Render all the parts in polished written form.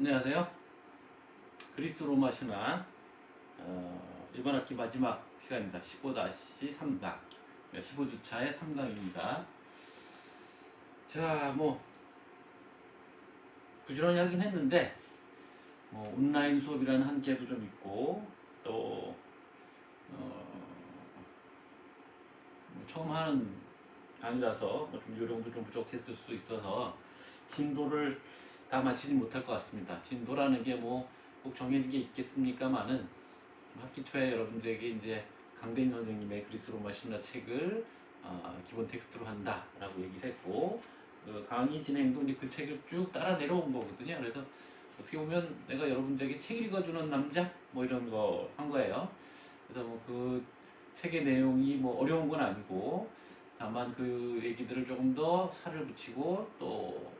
안녕하세요. 그리스 로마 신화 이번 학기 마지막 시간입니다. 15-3강 15주차의 3강입니다. 자, 부지런히 하긴 했는데 온라인 수업이라는 한계도 좀 있고 또 처음 하는 강의라서 좀 요령도 좀 부족했을 수도 있어서 진도를 다 마치지 못할 것 같습니다. 진도라는 게 꼭 정해진 게 있겠습니까만은 학기 초에 여러분들에게 이제 강대인 선생님의 그리스 로마 신화 책을 기본 텍스트로 한다라고 얘기를 했고, 그 강의 진행도 이제 그 책을 쭉 따라 내려온 거거든요. 그래서 어떻게 보면 내가 여러분들에게 책 읽어주는 남자 이런 거 한 거예요. 그래서 그 책의 내용이 어려운 건 아니고 다만 그 얘기들을 조금 더 살을 붙이고 또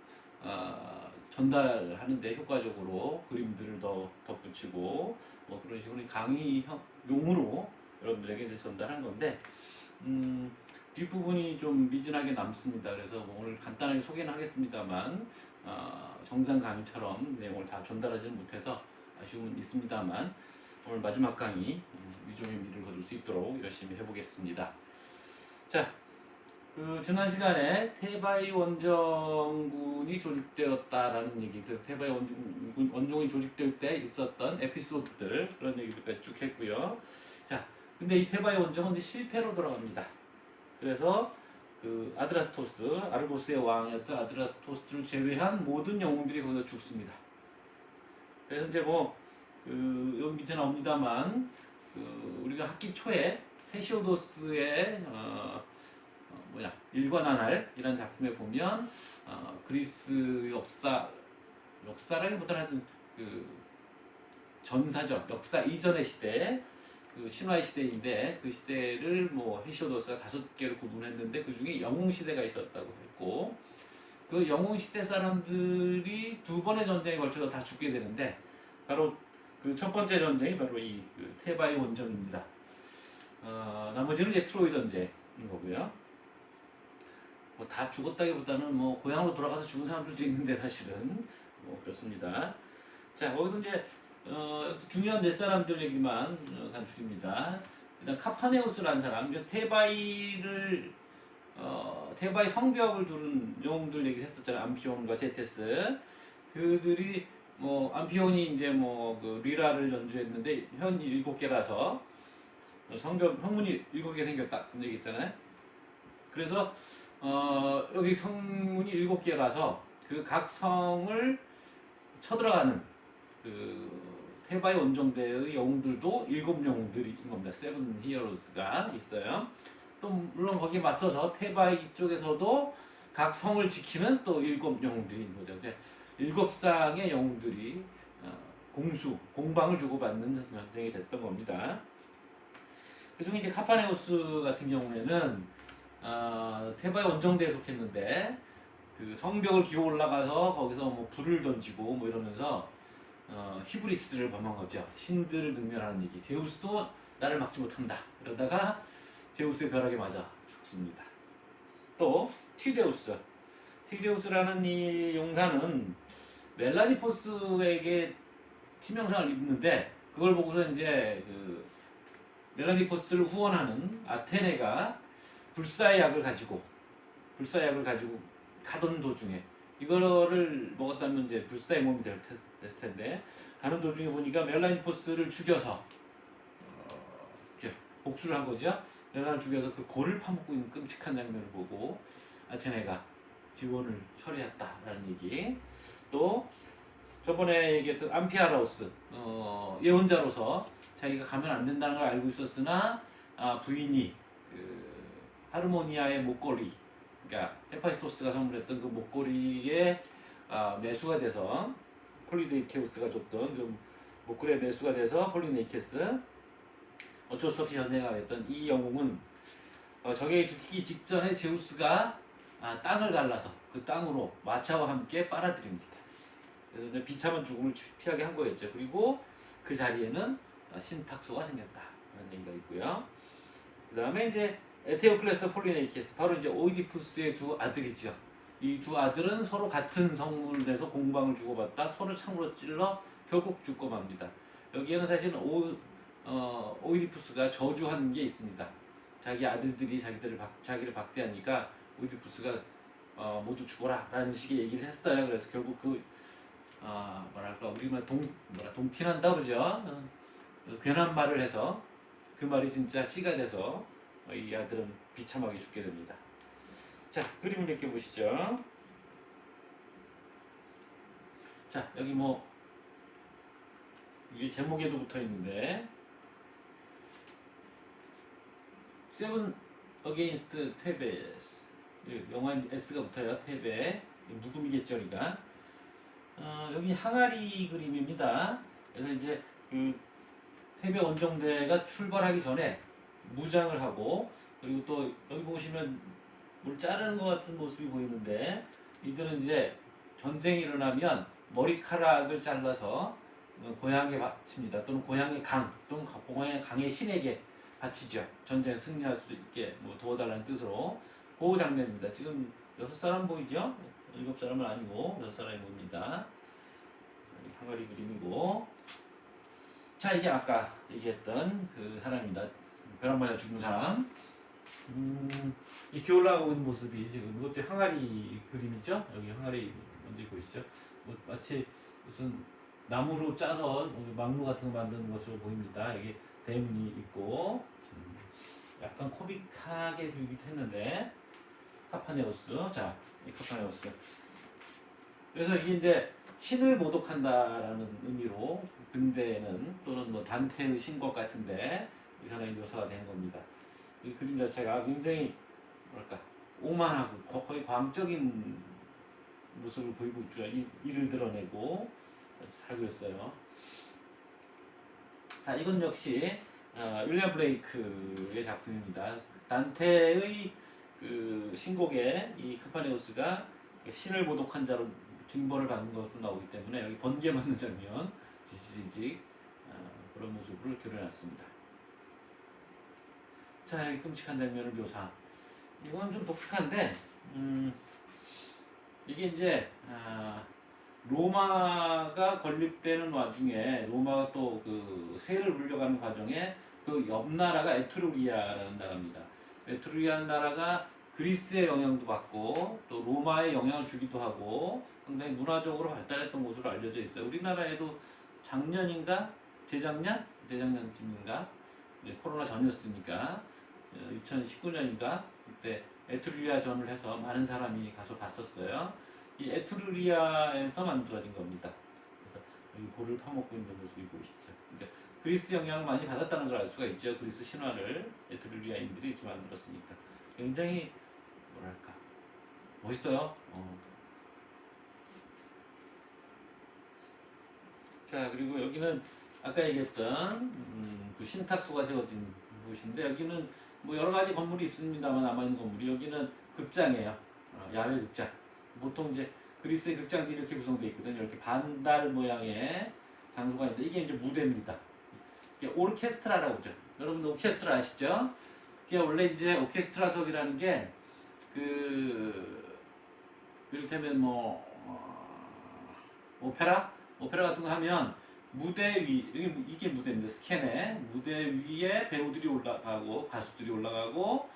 전달하는 데 효과적으로 그림들을 더 덧붙이고 그런 식으로 강의 용으로 여러분들에게 이제 전달한 건데 뒷부분이 좀 미진하게 남습니다. 그래서 오늘 간단하게 소개는 하겠습니다만 정상 강의처럼 내용을 다 전달하지는 못해서 아쉬움은 있습니다만 오늘 마지막 강의 위종의 미를 거둘 수 있도록 열심히 해보겠습니다. 자, 지난 시간에 테바이 원정군이 조직되었다라는 얘기, 그래서 테바이 원정군이 조직될 때 있었던 에피소드들 그런 얘기들까지 쭉 했고요. 자, 근데 이 테바이 원정은 이제 실패로 돌아갑니다. 그래서 그 아르고스의 왕이었던 아드라스토스를 제외한 모든 영웅들이 거기서 죽습니다. 그래서 이제 여기 밑에 나옵니다만 우리가 학기 초에 헤시오도스의 일관한알 이라는 작품에 보면 그리스 역사라기보다는 하여튼 그 전사적 역사 이전의 시대, 그 신화의 시대인데 그 시대를 헤시오도스가 5개로 구분했는데 그 중에 영웅 시대가 있었다고 했고, 그 영웅 시대 사람들이 2번의 전쟁에 걸쳐서 다 죽게 되는데 바로 그 첫 번째 전쟁이 바로 이 테바이 원정입니다. 나머지는 이제 트로이 전쟁인 거고요. 다 죽었다기보다는 고향으로 돌아가서 죽은 사람들도 있는데 사실은 그렇습니다. 자, 거기서 이제 중요한 몇 사람들 얘기만 간추립니다. 일단 카파네우스라는 사람, 테바이 성벽을 두른 영웅들 얘기를 했었잖아요. 암피온과 제테스. 그들이 암피온이 이제 그 리라를 연주했는데 현 7개라서 성벽 형문이 7개 생겼다 그런 얘기 있잖아요. 그래서 여기 성문이 7개라서 그 각 성을 쳐들어가는 그 테바이 원정대의 영웅들도 7영웅들인 겁니다. 세븐 히어로즈가 있어요. 또 물론 거기에 맞서서 테바이 쪽에서도 각 성을 지키는 또 7영웅들인 거죠. 7쌍의 영웅들이 공방을 주고받는 전쟁이 됐던 겁니다. 그 중에 이제 카파네우스 같은 경우에는 테바이 원정대에 속했는데 그 성벽을 기어 올라가서 거기서 불을 던지고 이러면서 히브리스를 범한 거죠. 신들을 능멸하는 얘기. 제우스도 나를 막지 못한다. 이러다가 제우스의 벼락에 맞아 죽습니다. 또 티데우스라는 이 용사는 멜라니포스에게 치명상을 입는데 그걸 보고서 이제 그 멜라니포스를 후원하는 아테네가 불사의 약을 가지고 가던 도중에 이거를 먹었다면 이제 불사의 몸이 됐을 텐데 가는 도중에 보니까 멜라니포스를 죽여서 복수를 한 거죠. 멜라니를 죽여서 그 골을 파먹고 있는 끔찍한 장면을 보고 아테네가 지원을 처리했다라는 얘기. 또 저번에 얘기했던 암피아라우스 예언자로서 자기가 가면 안 된다는 걸 알고 있었으나 부인이 그 하르모니아의 목걸이, 그러니까 헤파이스토스가 선물했던 그 목걸이에 매수가 돼서 폴리네이케우스가 줬던 그 목걸이에 매수가 돼서 폴리네이케스 어쩔 수 없이 전쟁하겠던 이 영웅은 적에게 죽기 직전에 제우스가 땅을 갈라서 그 땅으로 마차와 함께 빨아들입니다. 그래서 이제 비참한 죽음을 피하게 한 거였죠. 그리고 그 자리에는 신탁소가 생겼다 라는 얘기가 있고요. 그 다음에 이제 에테오클레스 폴리네이케스, 바로 이제 오이디푸스의 두 아들이죠. 이 두 아들은 서로 같은 성문을 내서 공방을 주고받다 서로 창으로 찔러 결국 죽고 맙니다. 여기에는 사실 오이디푸스가 저주한 게 있습니다. 자기 아들들이 자기를 박대하니까 오이디푸스가 모두 죽어라라는 식의 얘기를 했어요. 그래서 결국 뭐랄까 우리말 동티난다 그러죠. 괜한 말을 해서 그 말이 진짜 씨가 돼서 이 아들은 비참하게 죽게 됩니다. 자, 그림을 몇 개 보시죠. 자, 여기 이게 제목에도 붙어 있는데 세븐 어게인스트 테베스 영화 S가 붙어요. 테베 묵음이겠죠, 그러니까. 여기 항아리 그림입니다. 그래서 이제 그 테베 원정대가 출발하기 전에 무장을 하고 그리고 또 여기 보시면 뭘 자르는 것 같은 모습이 보이는데 이들은 이제 전쟁이 일어나면 머리카락을 잘라서 고향에 바칩니다. 또는 고향의 강 또는 고향의 강의 신에게 바치죠. 전쟁에 승리할 수 있게 도와달라는 뜻으로 그 장면입니다. 지금 6사람 보이죠? 7사람은 아니고 6사람이 보입니다. 항아리 그림이고 자 이게 아까 얘기했던 그 사람입니다. 벼락 맞아 죽은 사람. 이렇게 올라가고 있는 모습이 지금 이것도 항아리 그림이죠. 여기 항아리 먼저 보이시죠? 마치 무슨 나무로 짜서 막루 같은 거 만드는 것으로 보입니다. 여기 대문이 있고 약간 코믹하게 그리기도 했는데 카파네오스. 자, 이 카파네오스. 그래서 이게 이제 신을 모독한다라는 의미로 근대에는 또는 단테의 신곡 같은데 이 사람이 묘사가 된 겁니다. 이 그림 자체가 굉장히 뭐랄까 오만하고 거의 광적인 모습을 보이고 있죠. 이를 드러내고 살고 있어요. 자, 이건 역시 윌리엄 블레이크의 작품입니다. 단테의 그 신곡에 이 카파네우스가 신을 모독한 자로 징벌을 받는 것으로 나오기 때문에 여기 번개 맞는 장면, 지지직 그런 모습을 그려놨습니다. 자, 이 끔찍한 장면을 묘사. 이건 좀 독특한데, 이게 이제 로마가 건립되는 와중에 로마가 또 그 세를 물려가는 과정에 그 옆 나라가 에트루리아라는 나라입니다. 에트루리아라는 나라가 그리스의 영향도 받고 또 로마의 영향을 주기도 하고 상당히 문화적으로 발달했던 곳으로 알려져 있어요. 우리나라에도 작년인가 재작년쯤인가 코로나 전이었으니까 2019년인가 그때 에트루리아전을 해서 많은 사람이 가서 봤었어요. 이 에트루리아에서 만들어진 겁니다. 그래서 여기 볼을 파먹고 있는 모습이 보이시죠. 그러니까 그리스 영향을 많이 받았다는 걸 알 수가 있죠. 그리스 신화를 에트루리아인들이 이렇게 만들었으니까 굉장히 뭐랄까 멋있어요. 자, 그리고 여기는 아까 얘기했던 그 신탁소가 세워진 곳인데 여기는 여러 가지 건물이 있습니다만 남아있는 건물이 여기는 극장이에요. 야외 극장. 보통 이제 그리스의 극장들이 이렇게 구성되어 있거든요. 이렇게 반달 모양의 장소가 있는데 이게 이제 무대입니다. 이게 오르케스트라라고 하죠. 여러분들 오케스트라 아시죠? 이게 원래 이제 오케스트라석이라는 게 이를테면 오페라 같은 거 하면 무대 위 이게 무대입니다. 스캔에 무대 위에 배우들이 올라가고 가수들이 올라가고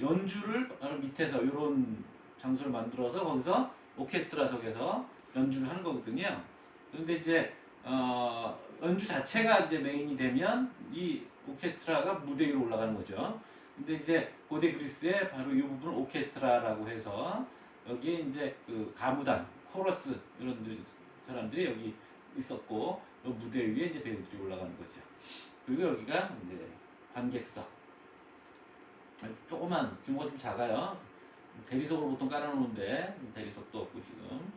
연주를 바로 밑에서 이런 장소를 만들어서 거기서 오케스트라석에서 연주를 하는 거거든요. 그런데 이제 연주 자체가 이제 메인이 되면 이 오케스트라가 무대 위로 올라가는 거죠. 근데 이제 고대 그리스에 바로 이 부분을 오케스트라라고 해서 여기에 이제 그 가무단, 코러스 이런 사람들이 여기 있었고 이 무대 위에 이제 배우들이 올라가는 거죠. 그리고 여기가 이제 관객석. 조그만 규모가 좀 작아요. 대리석으로 보통 깔아놓는데 대리석도 없고 지금.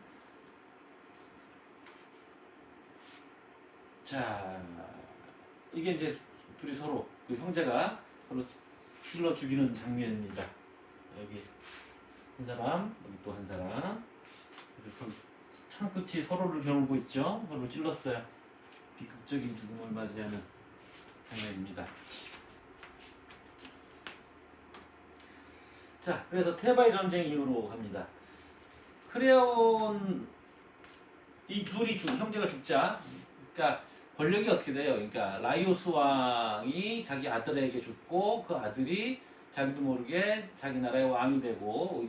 자, 이게 이제 둘이 서로 그 형제가 서로 찔러 죽이는 장면입니다. 여기 한 사람, 여기 또 한 사람. 그리고 창끝이 서로를 겨누고 있죠. 서로 찔렀어요. 비극적인 죽음을 맞이하는 장면입니다. 자, 그래서 테바의 전쟁 이후로 갑니다. 크레온 이 둘이 형제가 죽자, 그러니까 권력이 어떻게 돼요? 그러니까 라이오스 왕이 자기 아들에게 죽고 그 아들이 자기도 모르게 자기 나라의 왕이 되고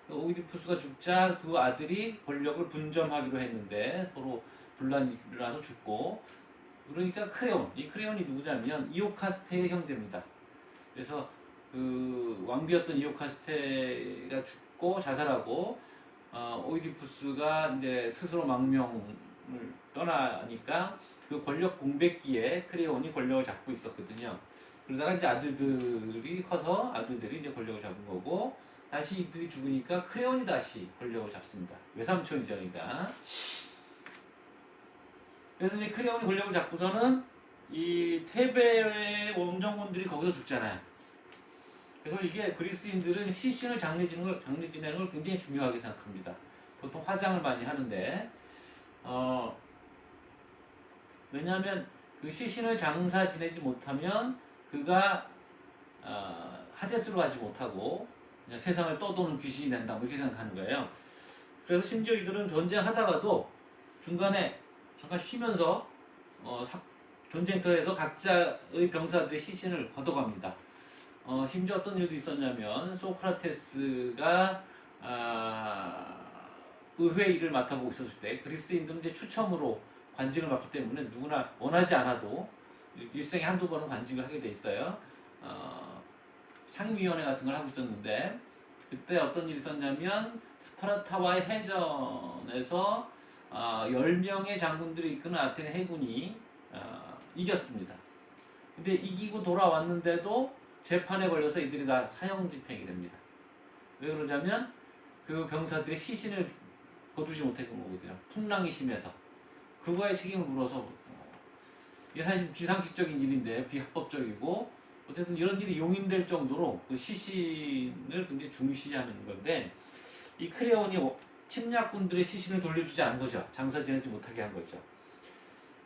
오이디푸스가 죽자 그 아들이 권력을 분점하기로 했는데 서로 분란이 일어나서 죽고, 그러니까 이 크레온이 누구냐면 이오카스테의 형제입니다. 그래서 그 왕비였던 이오카스테가 죽고 자살하고 오이디푸스가 이제 스스로 망명을 떠나니까 그 권력 공백기에 크레온이 권력을 잡고 있었거든요. 그러다가 이제 아들들이 커서 아들들이 이제 권력을 잡은 거고, 다시 이들이 죽으니까 크레온이 다시 권력을 잡습니다. 외삼촌이죠, 그러니까. 그래서 이제 크레온이 권력을 잡고서는 이 테베의 원정군들이 거기서 죽잖아요. 그래서 이게 그리스인들은 시신을 장례 지내는 걸 굉장히 중요하게 생각합니다. 보통 화장을 많이 하는데, 왜냐하면 그 시신을 장사 지내지 못하면 그가 하데스로 가지 못하고 그냥 세상을 떠도는 귀신이 된다, 뭐 이렇게 생각하는 거예요. 그래서 심지어 이들은 전쟁하다가도 중간에 잠깐 쉬면서 전쟁터에서 각자의 병사들의 시신을 걷어갑니다. 심지어 어떤 일도 있었냐면 소크라테스가 의회 일을 맡아보고 있었을 때 그리스인들은 이제 추첨으로 관직을 맡기 때문에 누구나 원하지 않아도 일생에 한두 번은 관직을 하게 돼 있어요. 상임위원회 같은 걸 하고 있었는데, 그때 어떤 일이 있었냐면 스파르타와의 해전에서 10명의 장군들이 이끄는 아테네 해군이 이겼습니다. 근데 이기고 돌아왔는데도 재판에 걸려서 이들이 다 사형집행이 됩니다. 왜 그러냐면 그 병사들의 시신을 거두지 못했던 거거든요. 풍랑이 심해서. 그거에 책임을 물어서 이게 사실 비상식적인 일인데 비합법적이고, 어쨌든 이런 일이 용인될 정도로 그 시신을 굉장히 중시하는 건데, 이 크레온이 침략군들의 시신을 돌려주지 않은 거죠. 장사 지내지 못하게 한 거죠.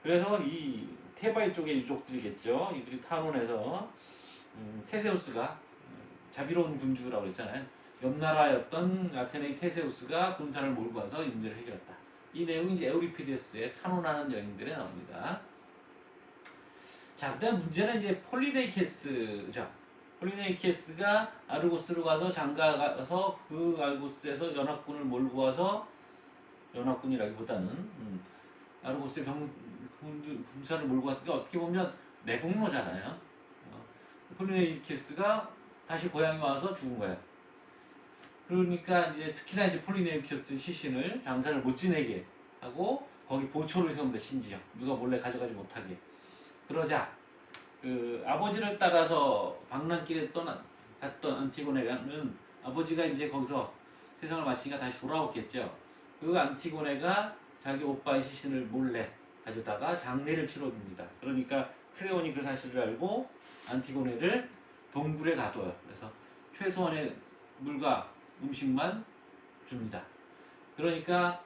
그래서 이 테바이 쪽의 유족들이겠죠. 이들이 탄원해서 테세우스가 자비로운 군주라고 했잖아요. 옆 나라였던 아테네의 테세우스가 군사를 몰고 와서 이 문제를 해결했다. 이 내용이 이제 에우리피데스의 탄원하는 여인들에 나옵니다. 자, 그다음 문제는 이제 폴리네이케스죠. 폴리네이케스가 아르고스로 가서 장가가서 그 아르고스에서 연합군을 몰고 와서, 연합군이라기보다는 아르고스의 군사를 몰고 왔으니까 어떻게 보면 매국노잖아요. 폴리네이케스가 다시 고향에 와서 죽은 거예요. 그러니까 이제 특히나 이제 폴리네이케스 시신을 장사를 못 지내게 하고 거기 보초를 세웁니다. 심지어 누가 몰래 가져가지 못하게. 그러자 그 아버지를 따라서 방랑길에 갔던 안티고네는 아버지가 이제 거기서 세상을 마치니까 다시 돌아왔겠죠. 그 안티고네가 자기 오빠의 시신을 몰래 가져다가 장례를 치러줍니다. 그러니까 크레온이 그 사실을 알고 안티고네를 동굴에 가둬요. 그래서 최소한의 물과 음식만 줍니다. 그러니까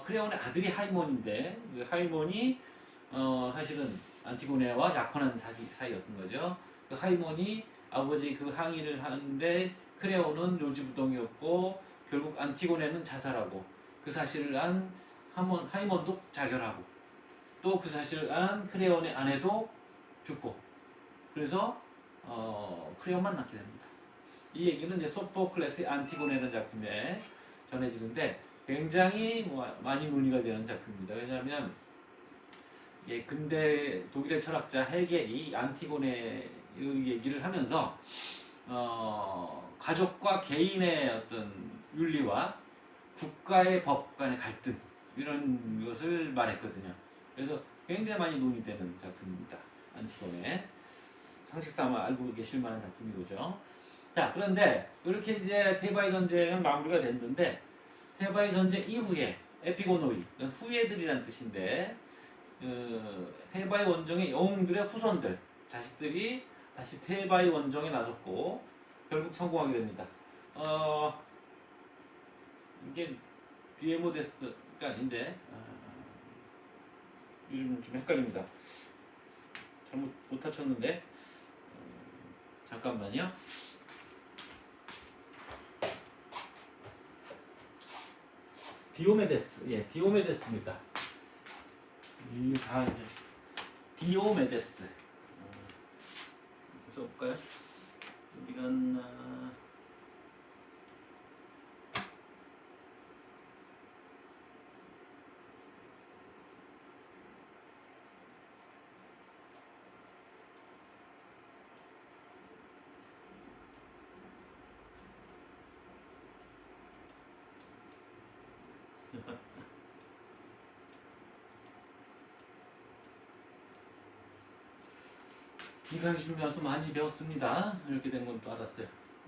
크레온의 아들이 하이몬인데, 그 하이몬이 사실은 안티고네와 약혼한 사이였던 거죠. 그 하이몬이 아버지 그 항의를 하는데 크레온은 요지부동이었고 결국 안티고네는 자살하고, 그 사실을 안 하이몬도 자결하고, 또 그 사실을 안 크레온의 아내도 죽고, 그래서 크레온만 낳게 됩니다. 이 얘기는 이제 소포클레스의 안티고네라는 작품에 전해지는데 굉장히 많이 논의가 되는 작품입니다. 왜냐하면 근대 독일의 철학자 헤겔이 안티고네의 얘기를 하면서 가족과 개인의 어떤 윤리와 국가의 법 간의 갈등, 이런 것을 말했거든요. 그래서 굉장히 많이 논의되는 작품입니다. 안티고네. 상식상 알고 계실 만한 작품이죠. 자, 그런데 이렇게 이제 테바이 전쟁은 마무리가 됐는데, 테바이 전쟁 이후에 에피고노이, 후예들이란 뜻인데, 테바이 원정의 영웅들의 후손들, 자식들이 다시 테바이 원정에 나섰고 결국 성공하게 됩니다. 이게 디에모데스가 아닌데, 요즘 좀 헷갈립니다. 잘못 못 합쳤는데, 잠깐만요. 디오메데스. 예, 디오메데스입니다. 이 다 이제 디오메데스. 그래서 볼까요? 이건 기강이 준비해서 많이 배웠습니다. 이렇게 된 건 또 알았어요.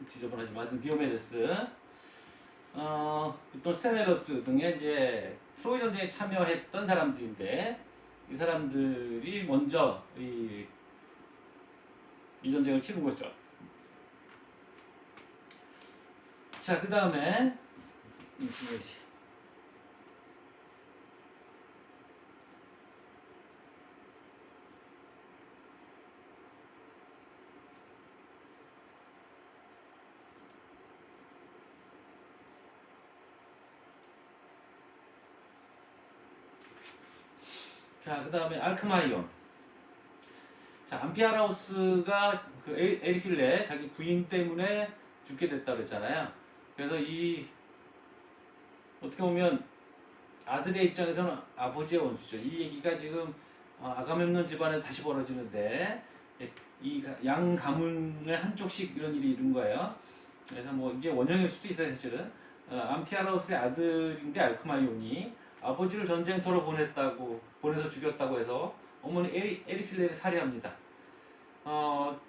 지저분하지만 하여튼 디오메데스, 또 스테네로스 등의 이제 트로이 전쟁에 참여했던 사람들인데 이 사람들이 먼저 이 전쟁을 치른 거죠. 자, 그 다음에 자, 그 다음에 알크마이온. 자, 암피아라우스가 그 에리필레 자기 부인 때문에 죽게 됐다 그랬잖아요. 그래서 어떻게 보면 아들의 입장에서는 아버지의 원수죠. 이 얘기가 지금 아가멤논 집안에서 다시 벌어지는데 이 양 가문의 한쪽씩 이런 일이 이룬 거예요. 그래서 뭐 이게 원형일 수도 있어요, 사실은. 암피아라우스의 아들인데 알크마이온이 아버지를 전쟁터로 보내서 죽였다고 해서 어머니 에리필레를 살해합니다.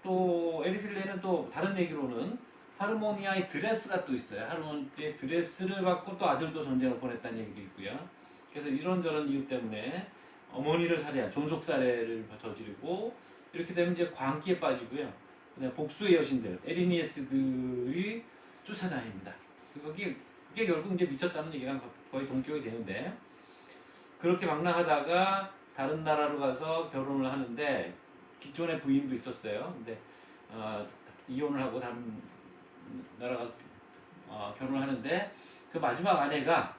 또 에리필레는 또 다른 얘기로는 하르모니아의 드레스가 또 있어요. 하르모니아의 드레스를 받고 또 아들도 전쟁을 보냈다는 얘기도 있고요. 그래서 이런저런 이유 때문에 어머니를 살해한 존속살해를 저지르고 이렇게 되면 이제 광기에 빠지고요. 그다음 복수의 여신들 에리니에스들이 쫓아다닙니다. 그게 결국 이제 미쳤다는 얘기가 거의 동격이 되는데 그렇게 망랑하다가 다른 나라로 가서 결혼을 하는데 기존의 부인도 있었어요. 근데 이혼을 하고 다른 나라 가서 결혼을 하는데 그 마지막 아내가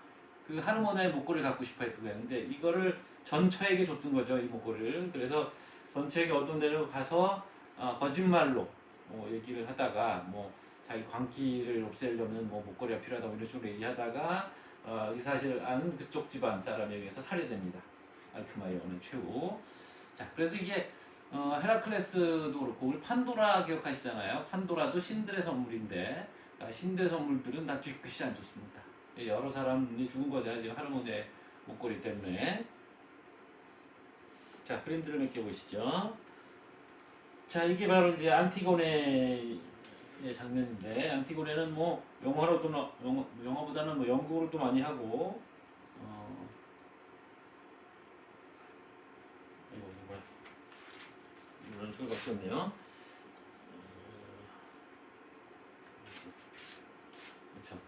그 하르모니아의 목걸이를 갖고 싶어 했던 거예요. 근데 이거를 전처에게 줬던 거죠, 이 목걸이를. 그래서 전처에게 얻은 데로 가서 거짓말로 얘기를 하다가 뭐 자기 광기를 없애려면 뭐 목걸이가 필요하다고 이런 식으로 얘기하다가 이 사실을 아는 그쪽 집안 사람에 의해서 살해됩니다. 알크마이온의 최후. 자, 그래서 이게 헤라클레스도 그렇고 우리 판도라 기억하시잖아요. 판도라도 신들의 선물인데 신들의 선물들은 다 뒤끝이 안 좋습니다. 여러 사람이 죽은 거잖아요. 지금 하르모니아의 목걸이 때문에. 자, 그림들을 몇 개 보시죠. 자, 이게 바로 이제 안티고네의 장면인데 안티고네는 뭐 영화보다는 뭐 연극으로도 많이 하고 이거 뭐야 이런 식으로 바뀌었네요. 그렇죠.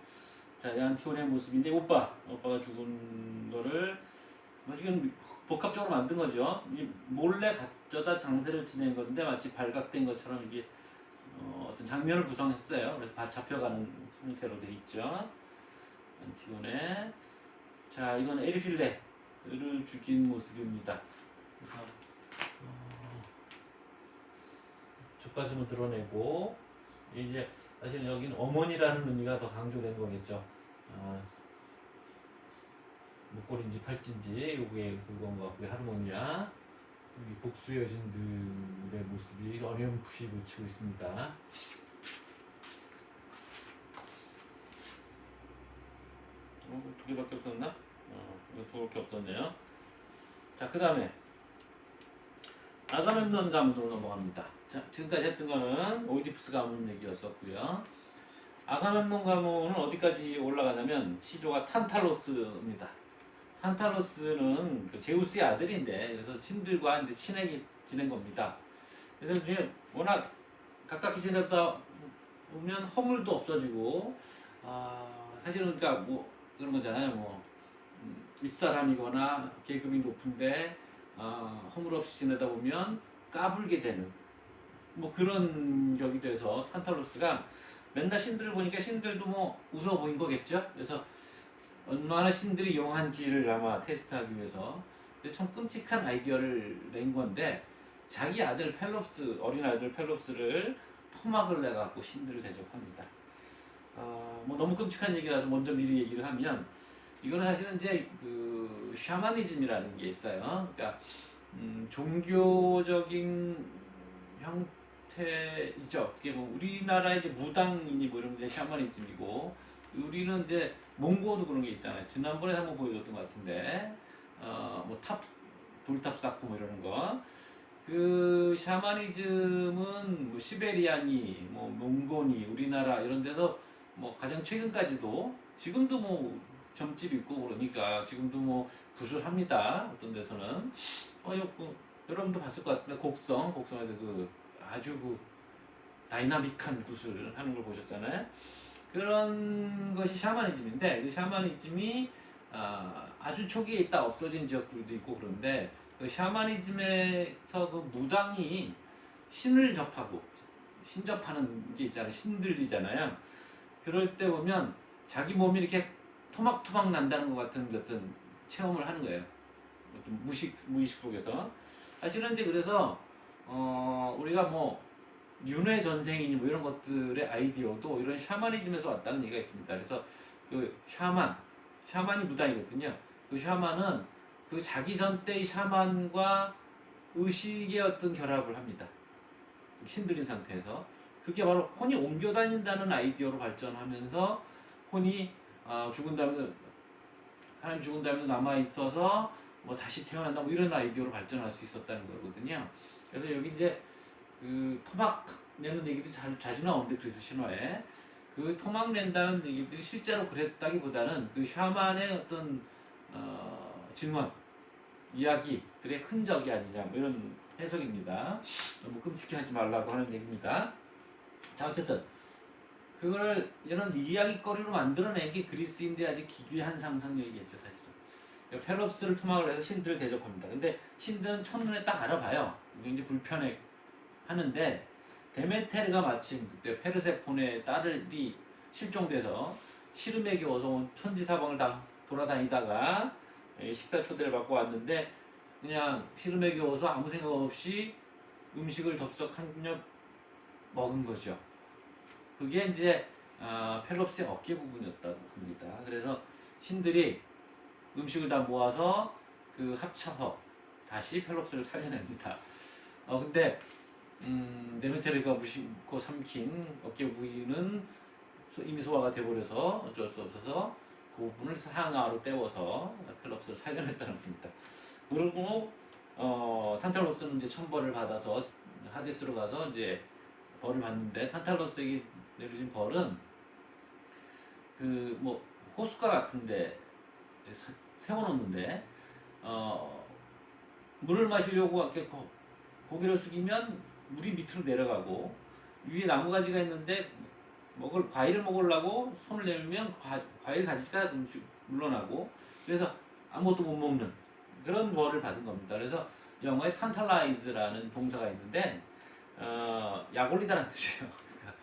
자, 이 안티고네의 모습인데 오빠가 죽은 거를 지금 복합적으로 만든 거죠. 몰래 가져다 장세를 지낸 건데 마치 발각된 것처럼 이게 어떤 장면을 구성했어요. 그래서 잡혀가는 형태로 돼 있죠. 안티고네. 자, 이건 에리필레를 죽인 모습입니다. 그래서 족가슴을 드러내고 이제 사실 여기는 어머니라는 의미가 더 강조된 거겠죠. 목걸이인지 팔찌인지 요게 그건 것 같고요. 하르모니아. 여기 복수의 여신들의 모습이 어렴풋이 묻히고 있습니다. 두 개밖에 없었나? 이거 두 개밖에 없었네요. 자, 그 다음에 아가멤논 가문으로 넘어갑니다. 자, 지금까지 했던 거는 오이디푸스 가문 얘기였었고요. 아가멤논 가문은 어디까지 올라가냐면 시조가 탄탈로스입니다. 탄탈로스는 그 제우스의 아들인데 그래서 신들과 이제 친하게 지낸 겁니다. 그래서 이제 워낙 가깝게 지내다 보면 허물도 없어지고 사실은 그러니까 뭐 그런 거잖아요. 뭐 윗사람이거나 계급이 높은데 허물 없이 지내다 보면 까불게 되는 뭐 그런 격이 돼서 탄탈로스가 맨날 신들을 보니까 신들도 뭐 웃어 보인 거겠죠. 그래서 얼마나 신들이 용한지를 아마 테스트하기 위해서. 근데 참 끔찍한 아이디어를 낸 건데 자기 아들 펠롭스 어린 아들 펠롭스를 토막을 내 갖고 신들을 대접합니다. 뭐 너무 끔찍한 얘기라서 먼저 미리 얘기를 하면 이거는 사실은 이제 그 샤머니즘이라는 게 있어요. 그러니까 종교적인 형태이죠. 어떻게 보면 우리나라의 이제 무당이니 뭐 이런 게 샤머니즘이고 우리는 이제 몽고도 그런 게 있잖아요. 지난번에 한번 보여줬던 것 같은데 뭐 탑 돌탑 쌓고 뭐 이러는 거. 그 샤머니즘은 뭐 시베리아니 뭐 몽고니 우리나라 이런 데서 뭐 가장 최근까지도 지금도 뭐 점집 있고 그러니까 지금도 뭐 구술합니다. 어떤 데서는 여러분도 봤을 것 같은데 곡성에서 그 아주 그 다이나믹한 구슬 하는 걸 보셨잖아요. 그런 것이 샤머니즘인데 그 샤머니즘이 아주 초기에 있다 없어진 지역들도 있고 그런데 그 샤머니즘에서 그 무당이 신을 접하고 신접하는 게 있잖아요. 신들이잖아요. 그럴 때 보면 자기 몸이 이렇게 토막토막 난다는 것 같은 어떤 체험을 하는 거예요. 어떤 무의식 속에서. 사실은 이제 그래서 우리가 뭐 윤회 전생이니 뭐 이런 것들의 아이디어도 이런 샤머니즘에서 왔다는 얘기가 있습니다. 그래서 그 샤만이 무당이거든요. 그 샤만은 그 자기 전 때의 샤만과 의식의 어떤 결합을 합니다. 신들인 상태에서. 그게 바로 혼이 옮겨 다닌다는 아이디어로 발전하면서 혼이 죽은 다음에 사람이 죽은 다음에 남아 있어서 뭐 다시 태어난다 뭐 이런 아이디어로 발전할 수 있었다는 거거든요. 그래서 여기 이제 그 토막 내는 얘기들이 자주 나오는데 그리스 신화에 그 토막 낸다는 얘기들이 실제로 그랬다기보다는 그 샤만의 어떤 증언 이야기들의 흔적이 아니냐 뭐 이런 해석입니다. 너무 끔찍해하지 말라고 하는 얘기입니다. 자 어쨌든 그걸 이런 이야기거리로 만들어낸 게 그리스인들의 아주 기괴한 상상력이겠죠 사실은. 펠롭스를 토막을 해서 신들을 대접합니다. 근데 신들은 첫눈에 딱 알아봐요. 굉장히 불편해 하는데 데메테르가 마침 그때 페르세폰의 딸이 실종돼서 시름에 겨워서 온 천지사방을 다 돌아다니다가 식사 초대를 받고 왔는데 그냥 시름에 겨워서 아무 생각 없이 음식을 덥석 한 입 먹은 거죠. 그게 이제 펠롭스의 어깨 부분이었다고 합니다. 그래서 신들이 음식을 다 모아서 그 합쳐서 다시 펠롭스를 살려냅니다. 근데 데메테르가 무심코 삼킨 어깨 부위는 이미 소화가 돼버려서 어쩔 수 없어서 그 부분을 상하로 떼워서 펠롭스를 살려냈다는 겁니다. 그리고 탄탈로스는 이제 천벌을 받아서 하데스로 가서 이제 벌을 받는데 탄탈로스에게 내려진 벌은 그 뭐 호숫가 같은데 세워놓는데 물을 마시려고 이렇게 고개를 숙이면 물이 밑으로 내려가고 위에 나무 가지가 있는데 과일을 먹으려고 손을 내밀면 과일 가지가 물러나고 그래서 아무것도 못 먹는 그런 벌을 받은 겁니다. 그래서 영어에 탄탈라이즈라는 동사가 있는데 약 올리다라는 뜻이에요. 그러니까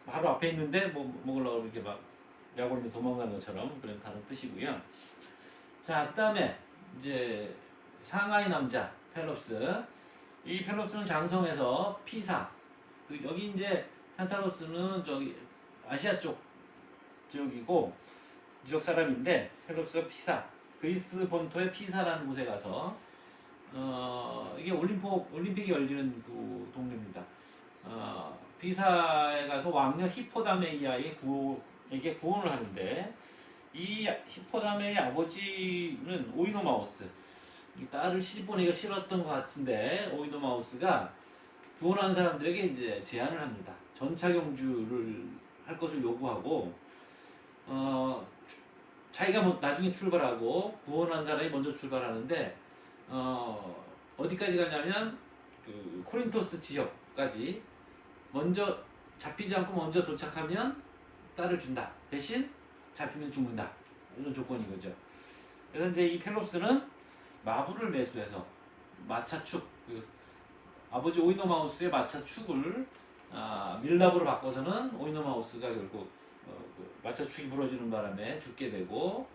바로 앞에 있는데 뭐 먹으려고 이렇게 막 약 올리면 도망가는 것처럼 그런 다른 뜻이고요. 자, 그 다음에 이제 상하이 남자 펠롭스. 이 펠롭스는 장성에서 피사. 여기 이제 탄타로스는 저기 아시아 쪽 지역이고 지역 사람인데 펠롭스가 피사. 그리스 본토의 피사라는 곳에 가서 이게 올림픽이 열리는 그 동네입니다. 피사에 가서 왕녀 히포다메이아에게 구원을 하는데 이 히포다메의 아버지는 오이노마우스. 이 딸을 시집보내기가 싫었던 것 같은데 오이노마우스가 구원한 사람들에게 이제 제안을 합니다. 전차경주를 할 것을 요구하고 자기가 뭐 나중에 출발하고 구원한 사람이 먼저 출발하는데 어디까지 가냐면 그 코린토스 지역까지 먼저 잡히지 않고 먼저 도착하면 딸을 준다. 대신 잡히면 죽는다. 이런 조건인 거죠. 그래서 이제 이 펠롭스는 마부를 매수해서 마차축 아버지 오이노마우스의 마차축을 밀랍으로 바꿔서는 오이노마우스가 결국 마차축이 부러지는 바람에 죽게 되고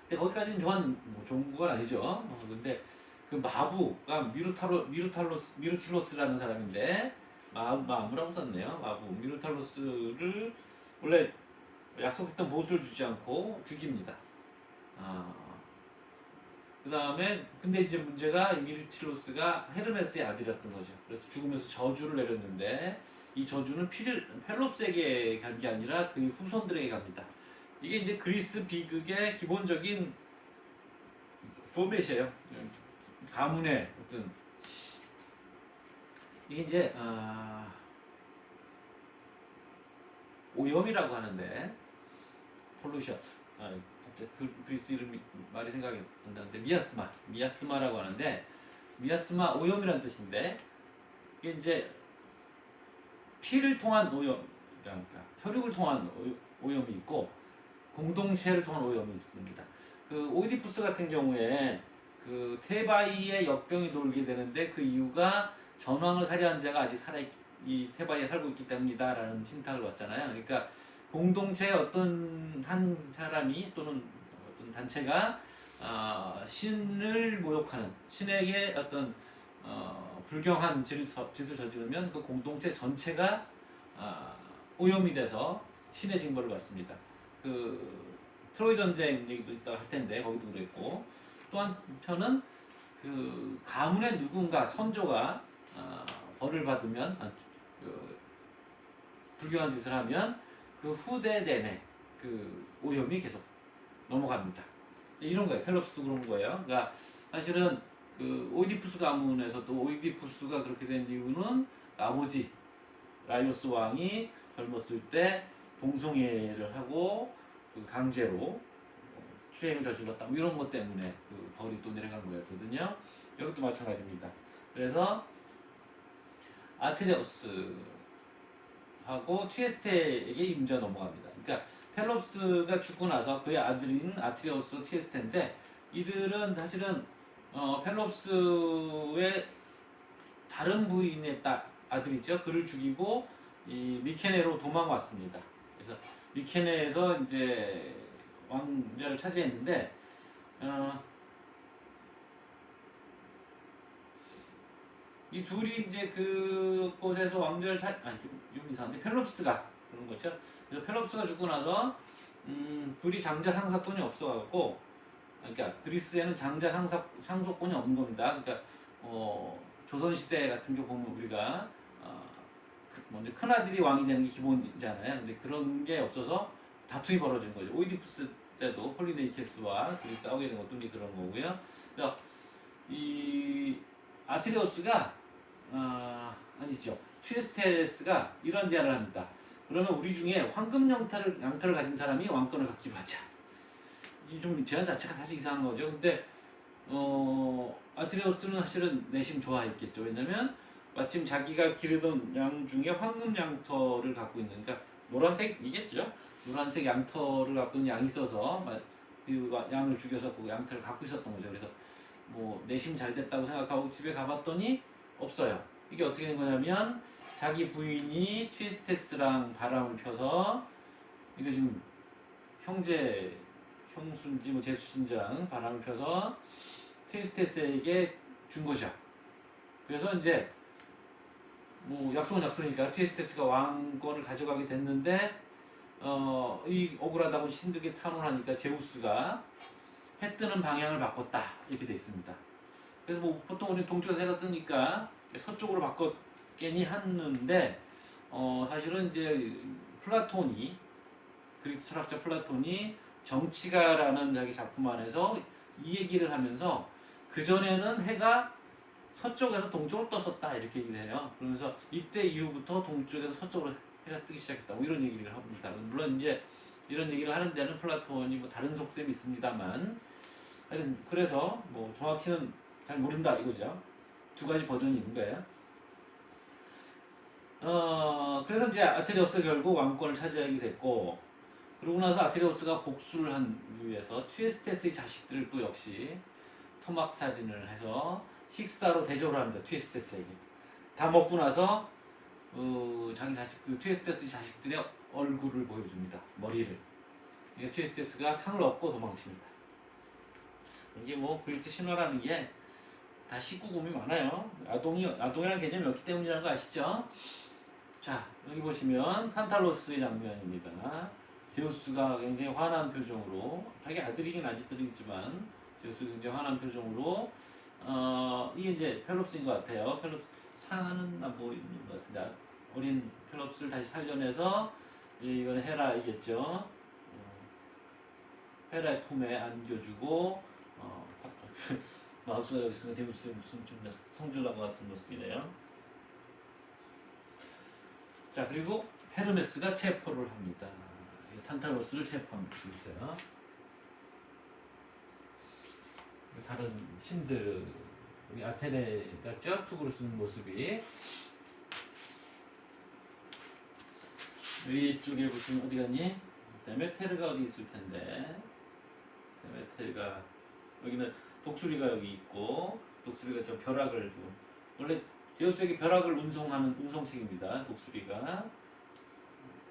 근데 거기까지는 좋은 건 아니죠. 근데 그 마부가 미루틸로스라는 사람인데 마부라고 썼네요. 마부 미루탈로스를 원래 약속했던 보수를 주지 않고 죽입니다. 그 다음에 근데 이제 문제가 미루틸로스가 헤르메스의 아들이었던 거죠. 그래서 죽으면서 저주를 내렸는데 이 저주는 펠롭스에게 간 게 아니라 그의 후손들에게 갑니다. 이게 이제 그리스 비극의 기본적인 포맷이에요. 가문의 어떤 이게 이제 오염이라고 하는데 폴루션 갑자기 그리스 이름이 말이 생각이 안 나는데 미아스마라고 하는데 미아스마 오염이라는 뜻인데 이게 이제 피를 통한 오염 그러니까 혈육을 통한 오염이 있고 공동체를 통한 오염이 있습니다. 그 오이디푸스 같은 경우에 그 테바이의 역병이 돌게 되는데 그 이유가 전왕을 살해한 자가 아직 이 테바이에 살고 있기 때문이다라는 신탁을 받잖아요. 그러니까 공동체의 어떤 한 사람이 또는 어떤 단체가 신을 모욕하는 신에게 어떤 불경한 짓을 저지르면 그 공동체 전체가 오염이 돼서 신의 징벌을 받습니다. 그 트로이 전쟁 얘기도 있다가 할 텐데 거기도 그랬고 또 한편은 그 가문의 누군가 선조가 벌을 받으면 불경한 짓을 하면 그 후대 내내 그 오염이 계속 넘어갑니다. 이런 거예요. 펠롭스도 그런 거예요. 그러니까 사실은 그 오이디푸스 가문에서도 오이디푸스가 그렇게 된 이유는 아버지 라이오스 왕이 젊었을 때 동성애를 하고 그 강제로 추행을 저질렀다. 뭐 이런 것 때문에 그 벌이 또 내려간 거였거든요. 이것도 마찬가지입니다. 그래서 아트레우스하고 티에스테에게 이 문제가 넘어갑니다. 그러니까 펠롭스가 죽고 나서 그의 아들인 아트레우스 티에스테인데 이들은 사실은 펠롭스의 다른 부인의 아들이죠. 그를 죽이고 이 미케네로 도망왔습니다. 그래서 미케네에서 이제 왕좌를 차지했는데 이 둘이 이제 그곳에서 왕좌를 좀 이상한데 펠롭스가 그런 거죠. 그래서 펠롭스가 죽고 나서 둘이 장자 상속권이 없어갖고 그러니까 그리스에는 장자 상속권이 없는 겁니다. 그러니까 조선 시대 같은 경우 보면 우리가 먼저 큰 아들이 왕이 되는 게 기본이잖아요. 근데 그런 게 없어서 다툼이 벌어진 거죠. 오이디푸스 때도 폴리네이케스와 둘이 싸우게 된 것도 그런 거고요. 그래서 이 아티레우스가 아니죠. 튀에스테스가 이런 제안을 합니다. 그러면 우리 중에 황금 양털을 가진 사람이 왕권을 갖기로 하자. 이 좀 제안 자체가 사실 이상한 거죠. 근데 아티레우스는 사실은 내심 좋아했겠죠. 왜냐면 마침 자기가 기르던 양 중에 황금 양털을 갖고 있는, 그러니까 노란색이겠죠. 노란색 양털을 갖고 있는 양이 있어서 그 양을 죽여서 그 양털을 갖고 있었던 거죠. 그래서 뭐 내심 잘 됐다고 생각하고 집에 가봤더니 없어요. 이게 어떻게 된 거냐면 자기 부인이 튀에스테스랑 바람을 펴서 이거 지금 형수인지 뭐 제수신지랑 바람을 펴서 튀에스테스에게 준 거죠. 그래서 이제 뭐 약속은 약속이니까 튀에스테스가 왕권을 가져가게 됐는데 이 억울하다고 신들에게 탄원하니까 제우스가 해 뜨는 방향을 바꿨다 이렇게 돼 있습니다. 그래서 뭐 보통 우리 동쪽에서 해가 뜨니까 서쪽으로 바꿨겠니 하는데 사실은 이제 플라톤이 그리스 철학자 플라톤이 정치가라는 자기 작품 안에서 이 얘기를 하면서 그 전에는 해가 서쪽에서 동쪽으로 떴었다 이렇게 얘기를 해요. 그러면서 이때 이후부터 동쪽에서 서쪽으로 해가 뜨기 시작했다. 뭐 이런 얘기를 합니다. 물론 이제 이런 얘기를 하는 데는 플라톤이 뭐 다른 속셈이 있습니다만, 하여튼 그래서 뭐 정확히는 잘 모른다 이거죠. 두 가지 버전이 있는 거예요. 그래서 이제 아테네우스가 결국 왕권을 차지하게 됐고, 그러고 나서 아테네우스가 복수를 한 이유에서 튀에스테스의 자식들을 또 역시 토막살인을 해서 식사로 대접을 합니다. 튀에스테스에게. 다 먹고 나서 자기 자식 그 트위스테스 자식들의 얼굴을 보여줍니다. 머리를. 그러니까 트위스테스가 상을 얻고 도망칩니다. 이게 뭐 그리스 신화라는 게 다 19금이 많아요. 아동이라는 개념이 없기 때문이라는 거 아시죠? 자, 여기 보시면 탄탈로스의 장면입니다. 제우스가 굉장히 화난 표정으로, 자기 아들이긴 아들이지만 제우스가 굉장히 화난 표정으로 이게 이제 펠롭스인 것 같아요. 펠롭스 상하는 뭐 있는 것 같은데 어린 펠롭스를 다시 살려내서 이건 헤라이겠죠. 헤라의 품에 안겨주고 마우스가 여기 있으면 제우스의 무슨 좀 성질난 것 같은 모습이네요. 자, 그리고 헤르메스가 체포를 합니다. 탄타로스를 체포합니다. 있어요. 다른 신들, 여기 아테네 같죠? 투구를 쓰는 모습이. 위쪽에 보시면 어디 갔니? 데메테르가 어디 있을 텐데. 데메테르가, 여기는 독수리가 여기 있고, 독수리가 저 벼락을 좀, 원래 제우스에게 벼락을 운송책입니다. 독수리가.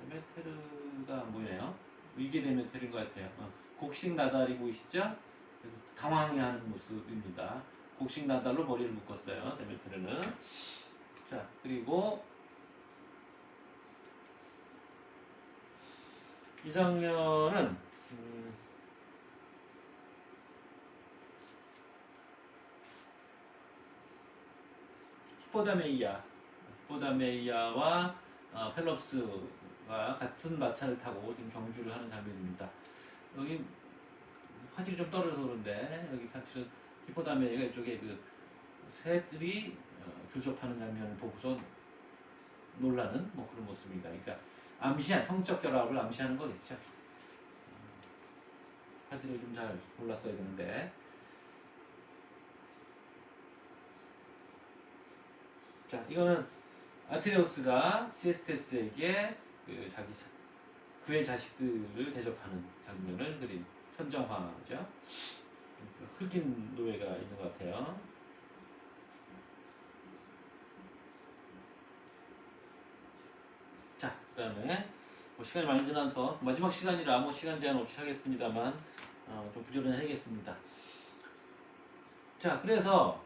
데메테르가 안 보이네요. 이게 데메테르인 것 같아요. 곡식 나달이 보이시죠? 그래서 당황해하는 모습입니다. 곡식 나달로 머리를 묶었어요. 데메테르는. 자, 그리고 이 장면은 히포다메이아와 펠롭스가 같은 마차를 타고 지금 경주를 하는 장면입니다. 여기 화질이 좀 떨어져서 그런데 여기 사실은 히포다메이아가 이쪽에 그 새들이 교접하는 장면을 보고서 놀라는 뭐 그런 모습입니다. 그러니까 성적 결합을 암시하는 거겠죠. 화질을 좀 잘 골랐어야 되는데. 자, 이거는 아트레우스가 티에스테스에게 그의 자식들을 대접하는 장면을 그린 현정화죠. 흑인 노예가 있는 것 같아요. 자, 그 다음에 뭐 시간이 많이 지나서 마지막 시간이라 뭐 시간 제한 없이 하겠습니다만 좀 부지런하겠습니다. 자, 그래서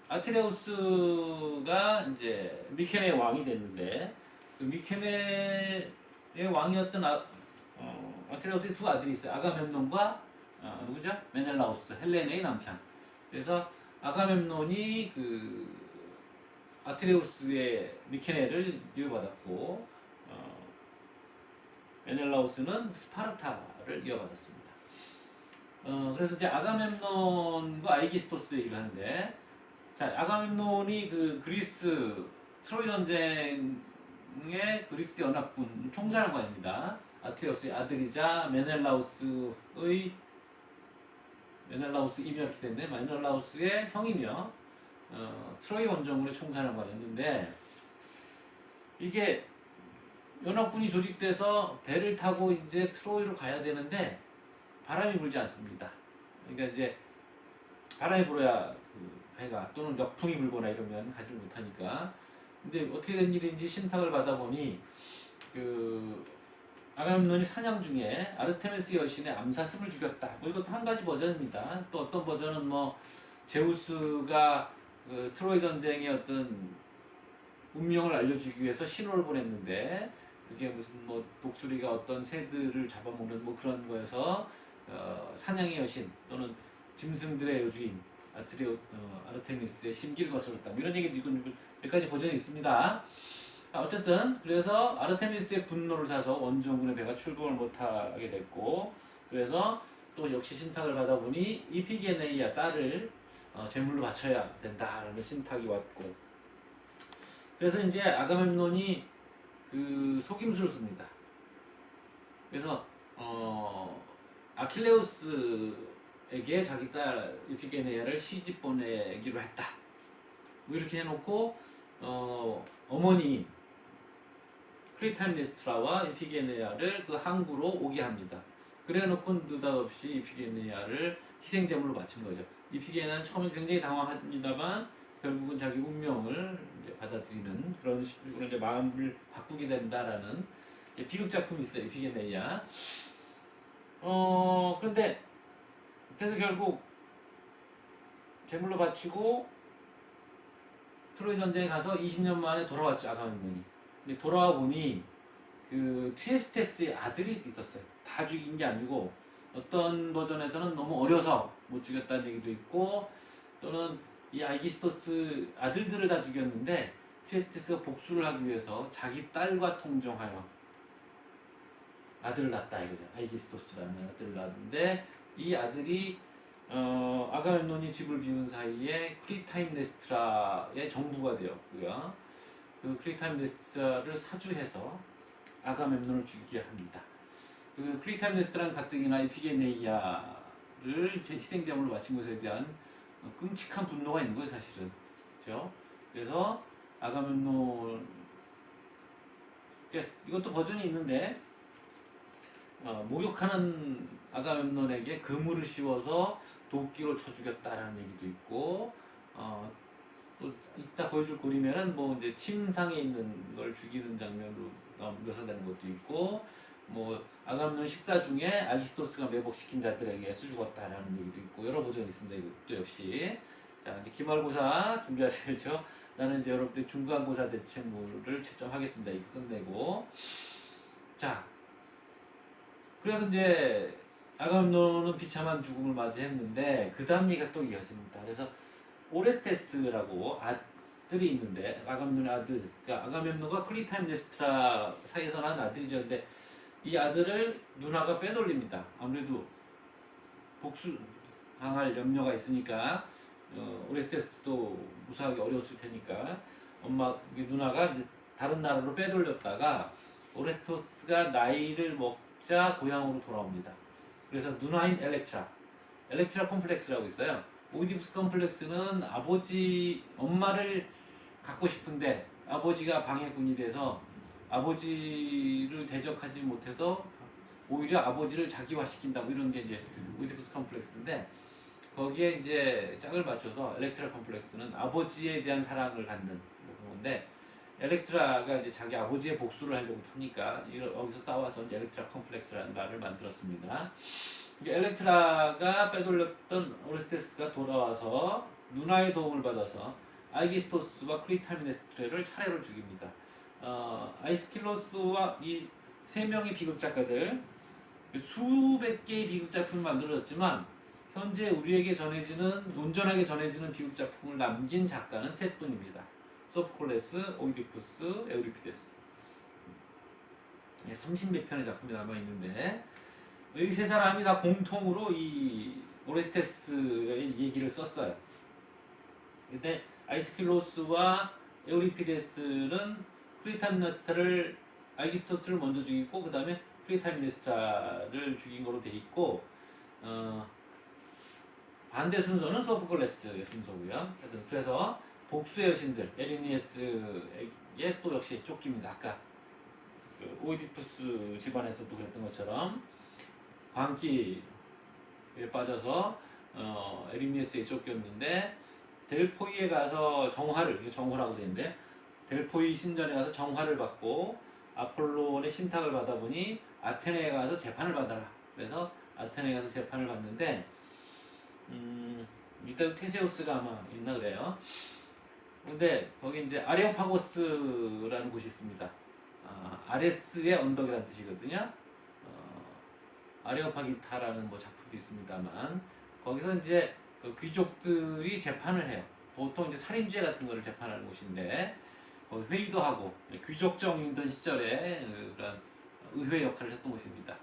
아트레우스가 이제 미케네의 왕이 됐는데 그 미케네의 왕이었던 아트레우스의 두 아들이 있어요. 아가멤논과 누구죠? 메넬라우스, 헬레네의 남편. 그래서 아가멤논이 그 아트레우스의 미케네를 이어받았고 메넬라우스는 스파르타를 이어받았습니다. 그래서 이제 아가멤논과 아이기스토스 얘기를 하는데, 자, 아가멤논이 그 그리스 트로이 전쟁의 그리스 연합군 총사령관입니다. 아트레우스의 아들이자 메넬라우스 이멸이 됐는데 메넬라우스의 형이며 트로이 원정군의 총사령관이었는데, 이게 연합군이 조직돼서 배를 타고 이제 트로이로 가야 되는데 바람이 불지 않습니다. 그러니까 이제 바람이 불어야 그 배가 또는 역풍이 불거나 이러면 가지 못하니까. 근데 어떻게 된 일인지 신탁을 받아보니 그 아가멤논이 사냥 중에 아르테미스 여신의 암사슴을 죽였다. 뭐 이것도 한 가지 버전입니다. 또 어떤 버전은 뭐 제우스가 그 트로이 전쟁의 어떤 운명을 알려주기 위해서 신호를 보냈는데 그게 무슨 뭐 독수리가 어떤 새들을 잡아먹는 뭐 그런 거에서 사냥의 여신 또는 짐승들의 여주인 아르테미스의 심기를 거스렀다. 뭐 이런 얘기도 있고 몇 가지 버전이 있습니다. 어쨌든 그래서 아르테미스의 분노를 사서 원정군의 배가 출동을 못하게 됐고, 그래서 또 역시 신탁을 받아보니 이피게네이아 딸을 제물로 바쳐야 된다라는 신탁이 왔고, 그래서 이제 아가멤논이 그 속임수를 씁니다. 그래서 아킬레우스에게 자기 딸 이피게네이아를 시집 보내기로 했다. 뭐 이렇게 해놓고 어머니 크리타임니스트라와 이피게네이아를 그 항구로 오게 합니다. 그래놓고 느닷없이 이피게네이아를 희생제물로 바친 거죠. 이피게네이아는 처음에 굉장히 당황합니다만 결국은 자기 운명을 이제 받아들이는 그런 식으로 이제 마음을 바꾸게 된다라는 비극 작품이 있어요. 이피게네이아. 그런데 그래서 결국 제물로 바치고 트로이 전쟁에 가서 20년 만에 돌아왔죠. 아가멤논이. 근데 돌아와 보니 그 티에스테스의 아들이 있었어요. 다 죽인 게 아니고 어떤 버전에서는 너무 어려서 못 죽였다는 얘기도 있고 또는 이 아이기스토스 아들들을 다 죽였는데 티에스테스가 복수를 하기 위해서 자기 딸과 통정하여 아들을 낳았다 이거죠. 아이기스토스라는 아들을 낳았는데 이 아들이 아가멤논이 집을 비운 사이에 클리타임네스트라의 정부가 되었고요. 그 클리타임네스트라를 사주해서 아가멤논을 죽이게 합니다. 그 클리타임네스트라는 가뜩이나 이피게네이아를 희생제물로 바친 것에 대한 끔찍한 분노가 있는 거예요, 사실은. 그렇죠? 그래서 아가멤논 이것도 버전이 있는데 목욕하는 아가멤논에게 그물을 씌워서 도끼로 쳐 죽였다라는 얘기도 있고 또 이따 보여줄 그림에는 뭐 이제 침상에 있는 걸 죽이는 장면으로 묘사되는 것도 있고 뭐 아가멤논 식사 중에 아기스토스가 매복시킨 자들에게 수죽었다라는 얘기도 있고 여러 버전이 있습니다. 이것도 역시 자 이제 기말고사 준비하셔야죠. 나는 이제 여러분들 중간고사 대체물을 채점하겠습니다. 이거 끝내고 자 그래서 이제 아가멤논은 비참한 죽음을 맞이했는데 그 다음 얘기가 또 이어집니다. 그래서 오레스테스라고 아들이 있는데 아가멤논의 아들, 그러니까 아가멤논과 클리타임네스트라 사이에서 난 아들이죠. 근데 이 아들을 누나가 빼돌립니다. 아무래도 복수 당할 염려가 있으니까 오레스테스도 무사하기 어려웠을 테니까 엄마 누나가 이제 다른 나라로 빼돌렸다가 오레스토스가 나이를 먹자 고향으로 돌아옵니다. 그래서 누나인 엘렉트라 컴플렉스라고 있어요. 오이디푸스 컴플렉스는 아버지 엄마를 갖고 싶은데 아버지가 방해꾼이 돼서 아버지를 대적하지 못해서 오히려 아버지를 자기화시킨다 뭐 이런 게 이제 오이디푸스 컴플렉스인데 거기에 이제 짝을 맞춰서 엘렉트라 컴플렉스는 아버지에 대한 사랑을 갖는 건데 엘렉트라가 이제 자기 아버지의 복수를 하려고 하니까 여기서 따와서 이제 엘렉트라 컴플렉스라는 말을 만들었습니다. 엘렉트라가 빼돌렸던 오레스테스가 돌아와서 누나의 도움을 받아서 아이기스토스와 크리타미네스트레를 차례로 죽입니다. 아이스킬로스와 이 세 명의 비극 작가들 수백 개의 비극 작품을 만들어졌지만 현재 우리에게 온전하게 전해지는 비극 작품을 남긴 작가는 세 분입니다. 소포클레스, 오이디푸스, 에우리피데스. 30몇 편의 작품이 남아 있는데 이 세 사람이 다 공통으로 이 오레스테스의 얘기를 썼어요. 근데 아이스킬로스와 에우리피데스는 크리타미네스타를 아이기스토스를 먼저 죽이고 그 다음에 크리타미네스타를 죽인 거로 돼 있고 반대 순서는 소포클레스의 순서고요. 그래서 복수의 여신들 에리니에스에게 또 역시 쫓깁니다. 아까 그 오이디푸스 집안에서도 그랬던 것처럼 광기에 빠져서 에리니에스에 쫓겼는데 델포이에 가서 정화라고 되는데 델포이 신전에 가서 정화를 받고 아폴론의 신탁을 받아보니 아테네에 가서 재판을 받아라. 그래서 아테네에 가서 재판을 받는데 이때 테세우스가 아마 있나 그래요. 근데 거기 이제 아레오파고스라는 곳이 있습니다. 아레스의 언덕이라는 뜻이거든요. 아레오파기타라는 뭐 작품도 있습니다만 거기서 이제 그 귀족들이 재판을 해요. 보통 이제 살인죄 같은 거를 재판하는 곳인데 거기 회의도 하고 귀족정이던 시절에 그런 의회 역할을 했던 곳입니다.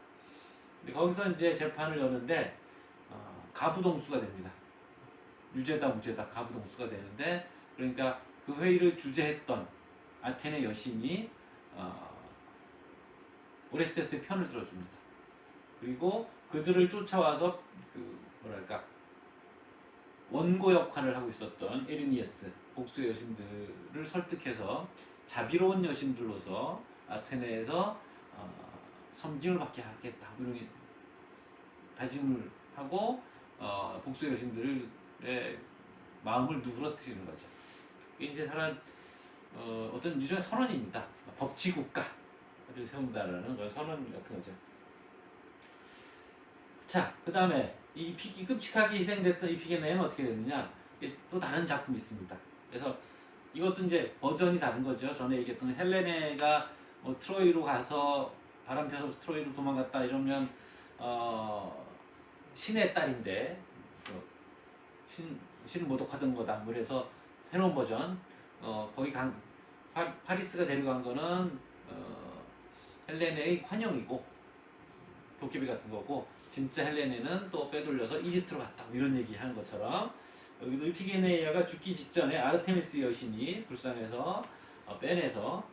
근데 거기서 이제 재판을 여는데 가부동수가 됩니다. 유죄다 무죄다 가부동수가 되는데 그러니까 그 회의를 주재했던 아테네 여신이 오레스테스의 편을 들어줍니다. 그리고 그들을 쫓아와서 그 뭐랄까 원고 역할을 하고 있었던 에리니에스 복수의 여신들을 설득해서 자비로운 여신들로서 아테네에서 섬김을 받게 하겠다 이런 다짐을 하고 복수의 여신들의 마음을 누그러뜨리는 거죠. 이제 어떤 일종의 선언입니다. 법치국가를 세운다라는 걸 선언 같은 거죠. 자, 그 다음에 끔찍하게 희생됐던 이피게네이는 어떻게 됐느냐? 또 다른 작품이 있습니다. 그래서 이것도 이제 버전이 다른 거죠. 전에 얘기했던 헬레네가 뭐 트로이로 가서 바람 펴서 트로이로 도망갔다 이러면 신의 딸인데 신을 모독하던 거다. 그래서 새로운 버전 거기 파리스가 데려간 거는 헬레네의 환영이고 도깨비 같은 거고 진짜 헬레네는 또 빼돌려서 이집트로 갔다 이런 얘기 하는 것처럼 여기도 이피게네이아가 죽기 직전에 아르테미스 여신이 불쌍해서 빼내서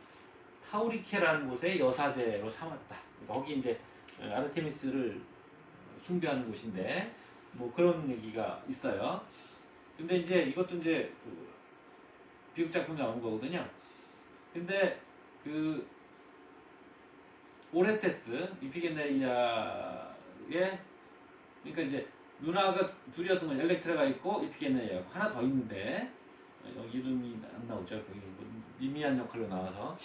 타우리케라는 곳에 여사제로 삼았다. 거기 이제 아르테미스를 숭배하는 곳인데 뭐 그런 얘기가 있어요. 근데 이제 이것도 이제 그 비극 작품에 나온 거거든요. 근데 그 오레스테스 이피게네이아의 그러니까 이제 누나가 둘이었던 건 엘렉트라가 있고 이피게네이아 하나 더 있는데 여기 이름이 안 나오죠. 거기 미미한 역할로 나와서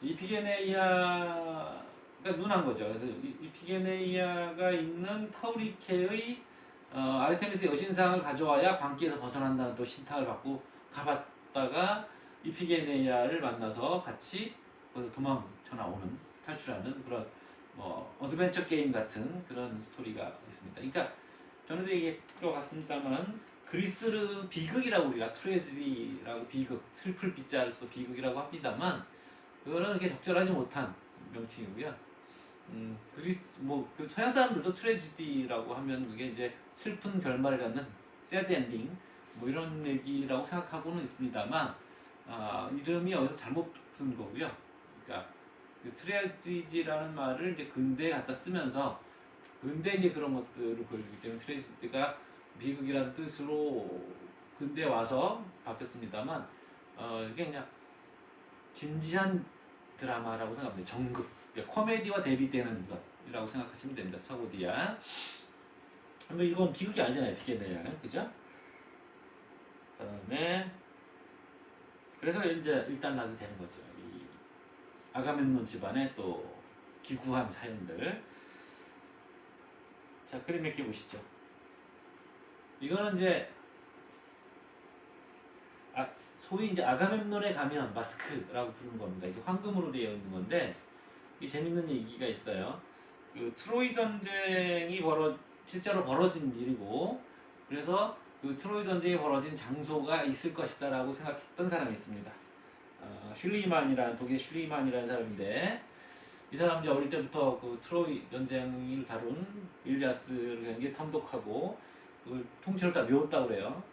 이피게네이아가 누나인 거죠. 그래서 이피게네이아가 있는 타우리케의 아르테미스 여신상을 가져와야 광기에서 벗어난다는 또 신탁을 받고 가봤다가 이피게네이아를 만나서 같이 도망쳐 나오는 탈출하는 그런 어드벤처 게임 같은 그런 스토리가 있습니다. 그러니까 전에도 얘기했던 것 같습니다만 그리스 비극이라고 우리가 트레지디라고 비극 슬플 비자를 써 비극이라고 합니다만 그거는 그렇게 적절하지 못한 명칭이고요. 그리스 그 서양 사람들도 트레지디라고 하면 그게 이제 슬픈 결말을 갖는 새드 엔딩 뭐 이런 얘기라고 생각하고는 있습니다만 이름이 여기서 잘못 붙은 거고요. 그러니까 그 트레지디라는 말을 이제 근대에 갖다 쓰면서 근대 이제 그런 것들을 보여주기 때문에 트레지디가 비극이라는 뜻으로 근대에 와서 바뀌었습니다만 이게 그냥 진지한 드라마라고 생각합니다. 정극 코미디와 대비되는 것이라고 생각하시면 됩니다. 서고디아. 근데 이건 비극이 아니잖아요. 비게네이아는 그죠? 그다음에 그래서 이제 일단락이 되는 거죠. 이 아가멤논 집안의 또 기구한 사연들. 자, 그림 몇 개 보시죠. 이거는 이제 소위 이제 아가멤논에 가면 마스크라고 부르는 겁니다. 이게 황금으로 되어 있는 건데 이 재밌는 얘기가 있어요. 그 트로이 전쟁이 실제로 벌어진 일이고 그래서 그 트로이 전쟁이 벌어진 장소가 있을 것이다라고 생각했던 사람이 있습니다. 슐리만이라는 독일 슐리만이라는 사람인데 이 사람은 이제 어릴 때부터 그 트로이 전쟁을 다룬 일리아스를 굉장히 탐독하고 그걸 통째로 다 외웠다고 그래요.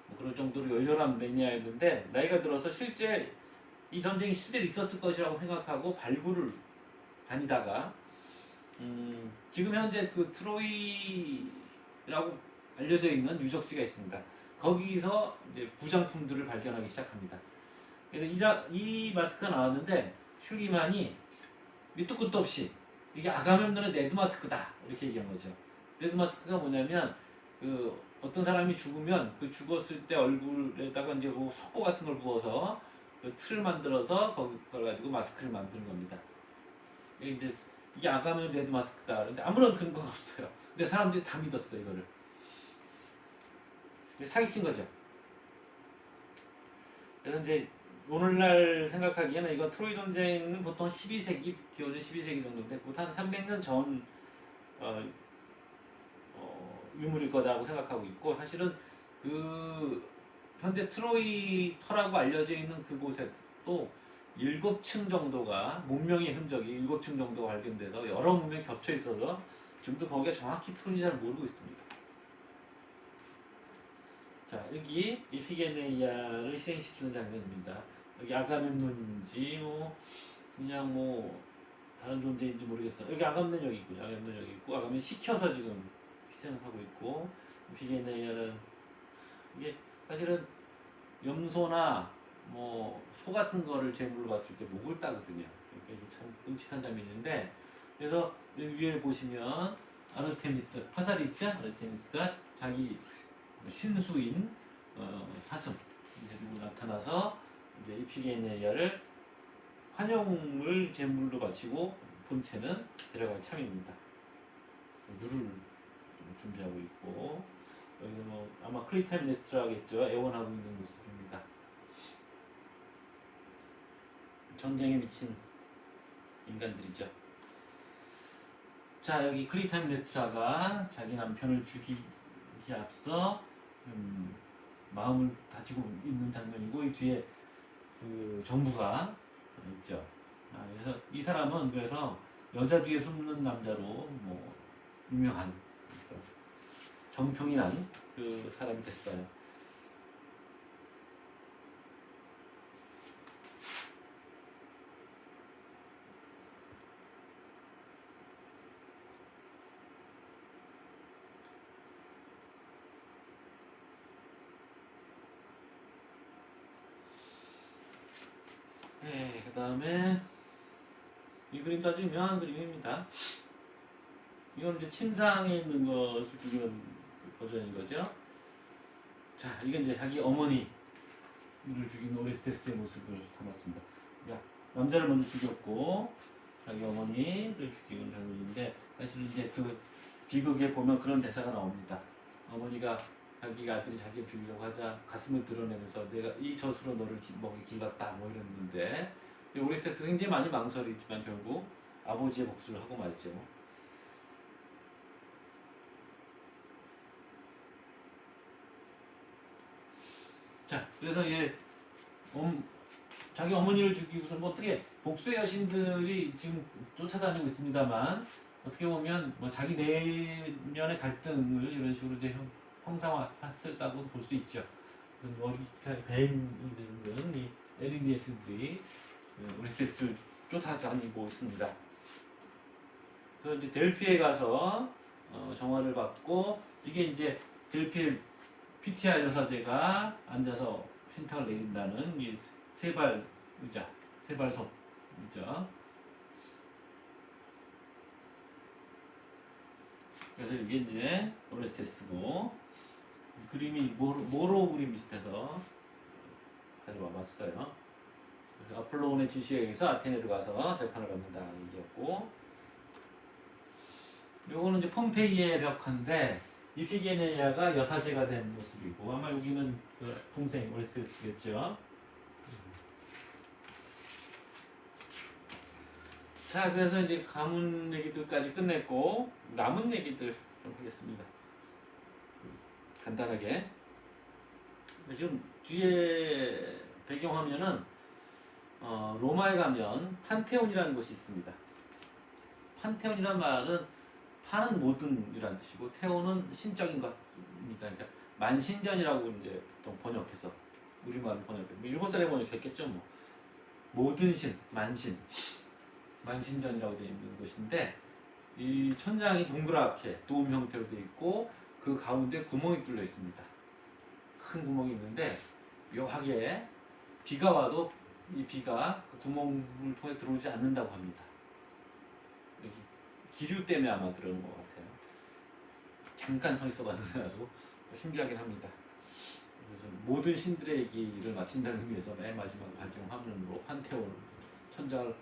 뭐 그럴 정도로 열렬한 매니아였는데 나이가 들어서 실제 이 전쟁이 실제로 있었을 것이라고 생각하고 발굴을 다니다가 지금 현재 그 트로이라고 알려져 있는 유적지가 있습니다. 거기서 이제 부장품들을 발견하기 시작합니다. 그래서 이 마스크가 나왔는데 슐리만이 밑도 끝도 없이 이게 아가멤논의 네드 마스크다 이렇게 얘기한 거죠. 네드 마스크가 뭐냐면 그 어떤 사람이 죽으면 그 죽었을 때 얼굴에다가 이제 뭐 석고 같은 걸 부어서 그 틀을 만들어서 그걸 가지고 마스크를 만드는 겁니다. 이제 이게 아가멤논 네드 마스크다. 근데 아무런 근거가 없어요. 근데 사람들이 다 믿었어요 이거를. 사기친 거죠. 그래서 이제 오늘날 생각하기에는 이거 트로이 전쟁은 보통 12세기 기원전 12세기 정도인데 곧 한 300년 전 유물일 거다라고 생각하고 있고 사실은 그 현재 트로이 터라고 알려져 있는 그곳에 또 7층 정도가 문명의 흔적이 7층 정도가 발견돼서 여러 문명이 겹쳐 있어서 지금도 거기가 정확히 트로이인지 잘 모르고 있습니다. 자, 여기 이피게네이아를 희생시키는 장면입니다. 여기 아가멤논인지 그냥 다른 존재인지 모르겠어요. 여기 아가멤논 여기 있고요. 아가멤논 여기 있고 아가멤 시켜서 지금 희생을 하고 있고 이피게네이아는 이게 사실은 염소나 소 같은 거를 제물로 바칠 때 목을 따거든요. 그러니까 이게 참 끔찍한 장면인데 그래서 여기 위에 보시면 아르테미스 화살이 있죠? 아르테미스가 자기 신수인 사슴 데리고 나타나서 이제 이피게네이아를 환영을 제물로 바치고 본체는 데려갈 참입니다. 누를 좀 준비하고 있고 여기는 뭐 아마 클리템네스트라겠죠. 애원하고 있는 모습입니다. 전쟁에 미친 인간들이죠. 자, 여기 클리템네스트라가 자기 남편을 죽이기 앞서 마음을 다지고 있는 장면이고 이 뒤에 그 정부가 있죠. 그래서 이 사람은 그래서 여자 뒤에 숨는 남자로 뭐 유명한 정평이 난 그 사람이 됐어요. 네, 그 다음에 이 그림도 아주 유명한 그림입니다. 이건 이제 침상에 있는 것을 죽이는 그 버전인 거죠. 자, 이건 이제 자기 어머니를 죽인 오레스테스의 모습을 담았습니다. 그러니까 남자를 먼저 죽였고 자기 어머니를 죽이는 장면인데 사실 이제 그 비극에 보면 그런 대사가 나옵니다. 어머니가 자기가 아들이 자기를 죽이려고 하자 가슴을 드러내면서 내가 이 젖으로 너를 먹이 길렀다 뭐 이랬는데 오레스테스가 굉장히 많이 망설이지만 결국 아버지의 복수를 하고 말죠. 자, 그래서 자기 어머니를 죽이고서 뭐 어떻게 복수의 여신들이 지금 쫓아다니고 있습니다만 어떻게 보면 뭐 자기 내면의 갈등을 이런 식으로 이제 형상화했다고 볼 수 있죠. 머리카락이 뱀이 되는 이 에리니에스들이 오레스테스를 쫓아다니고 있습니다. 그래서 이제 델피에 가서 정화를 받고 이게 이제 델피의 피티아 여사제가 앉아서 신탁을 내린다는 이 세발 의자, 세발석 의자. 그래서 이게 이제 오레스테스고 그림이 모로 그림 비슷해서 가져와 봤어요. 그래서 아폴로온의 지시에 의해서 아테네로 가서 재판을 받는다 얘기였고, 요거는 이제 폼페이의 벽화인데 이피게네이아가 여사제가 된 모습이고 아마 여기는 그 동생 오레스테스겠죠. 자, 그래서 이제 가문 얘기들까지 끝냈고 남은 얘기들 좀 하겠습니다. 간단하게. 지금 뒤에 배경화면은 로마에 가면 판테온이라는 곳이 있습니다. 판테온이라는 말은 판은 모든이라는 뜻이고 테온은 신적인 것입니다. 그러니까 만신전이라고 이제 보통 번역해서 우리말로 번역해. 일본 사람이 번역했겠죠. 뭐 모든 신, 만신전이라고 되어 있는 것인데 이 천장이 동그랗게 도움 형태로 되어 있고 그 가운데 구멍이 뚫려 있습니다. 큰 구멍이 있는데 묘하게 비가 와도 이 비가 그 구멍을 통해 들어오지 않는다고 합니다. 기류 때문에 아마 그런 것 같아요. 잠깐 서 있어 봤는데 아주 신기하긴 합니다. 모든 신들의 얘기를 마친다는 의미에서 맨 마지막 발견 화면으로 판테온 천장을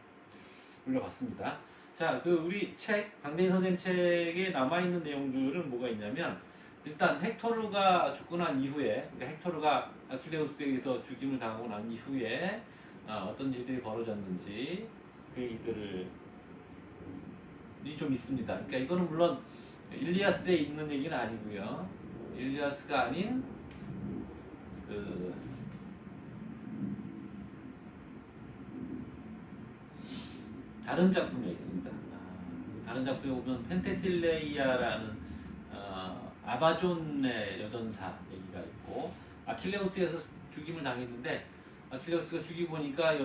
올려봤습니다. 자, 그 우리 책, 강대인 선생님 책에 남아있는 내용들은 뭐가 있냐면 일단 헥토르가 죽고 난 이후에, 그러니까 헥토르가 아킬레우스에 의해서 죽임을 당하고 난 이후에 어떤 일들이 벌어졌는지 그 얘기들을 좀 있습니다. 그러니까 이거는 물론 일리아스에 있는 얘기는 아니고요. 일리아스가 아닌 그 다른 작품에 있습니다. 다른 작품에 보면 펜테실레이아라는 아바존의 여전사 얘기가 있고 아킬레우스에서 죽임을 당했는데 아킬레우스가 죽이고 보니까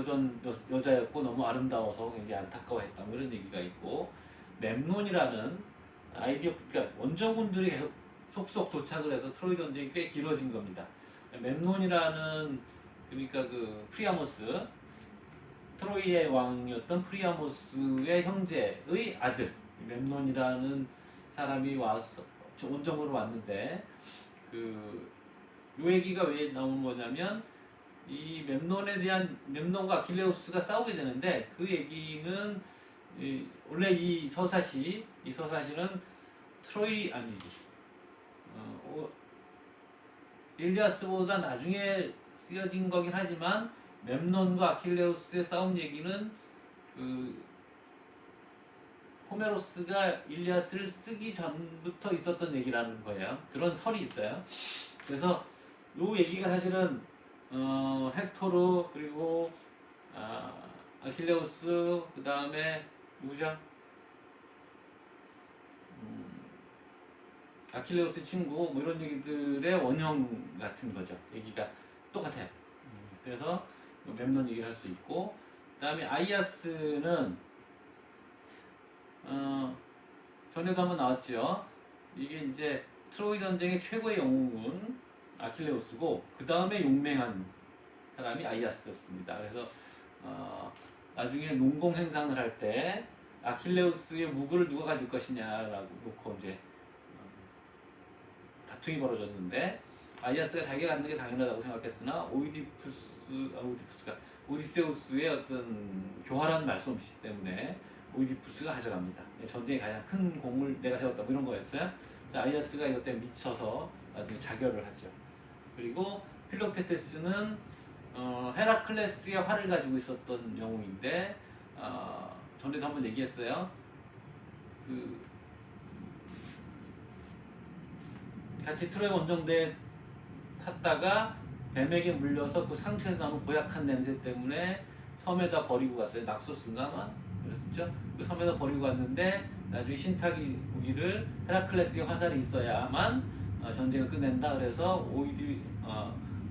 여자였고 너무 아름다워서 굉장히 안타까워했다 뭐 이런 얘기가 있고 멤논이라는 아이디어, 그러니까 원정군들이 계속 속속 도착을 해서 트로이 전쟁이 꽤 길어진 겁니다. 멤논이라는 그러니까 그 프리아모스 트로이의 왕이었던 프리아모스의 형제의 아들 멤논이라는 사람이 와서 원정으로 왔는데 요 얘기가 왜 나오는 거냐면 이 멤논과 아킬레우스가 싸우게 되는데 그 얘기는 원래 이 서사시는 트로이 아니지 일리아스보다 나중에 쓰여진 거긴 하지만 멤논과 아킬레우스의 싸움 얘기는 그 호메로스가 일리아스를 쓰기 전부터 있었던 얘기라는 거예요. 그런 설이 있어요. 그래서 요 얘기가 사실은 헥토르 그리고 아킬레우스 그 다음에 누구죠? 아킬레우스 친구 뭐 이런 얘기들의 원형 같은 거죠. 얘기가 똑같아요. 그래서 멤논 얘기를 할 수 있고 그 다음에 아이아스는 전에도 한번 나왔죠. 이게 이제 트로이 전쟁의 최고의 영웅은 아킬레우스고 그 다음에 용맹한 사람이 아이아스였습니다. 그래서 나중에 농공 행상을 할 때 아킬레우스의 무구를 누가 가질 것이냐라고 놓고 이제 다툼이 벌어졌는데 아이아스가 자기가 갖는 게 당연하다고 생각했으나 오디세우스의 어떤 교활한 말솜씨 때문에 오이디푸스가 가져갑니다. 전쟁에 가장 큰 공을 내가 세웠다 뭐 이런 거였어요. 아이아스가 이것 때문에 미쳐서 나중에 자결을 하죠. 그리고 필로테테스는 헤라클레스의 활을 가지고 있었던 영웅인데 전에도 한번 얘기했어요. 그 같이 트로이 원정대에 탔다가 뱀에게 물려서 그 상처에서 나는 고약한 냄새 때문에 섬에다 버리고 갔어요. 낙소스인가 아마 그랬었죠. 그 섬에다 버리고 갔는데 나중에 신탁이 오기를 헤라클레스의 화살이 있어야만 전쟁을 끝낸다. 그래서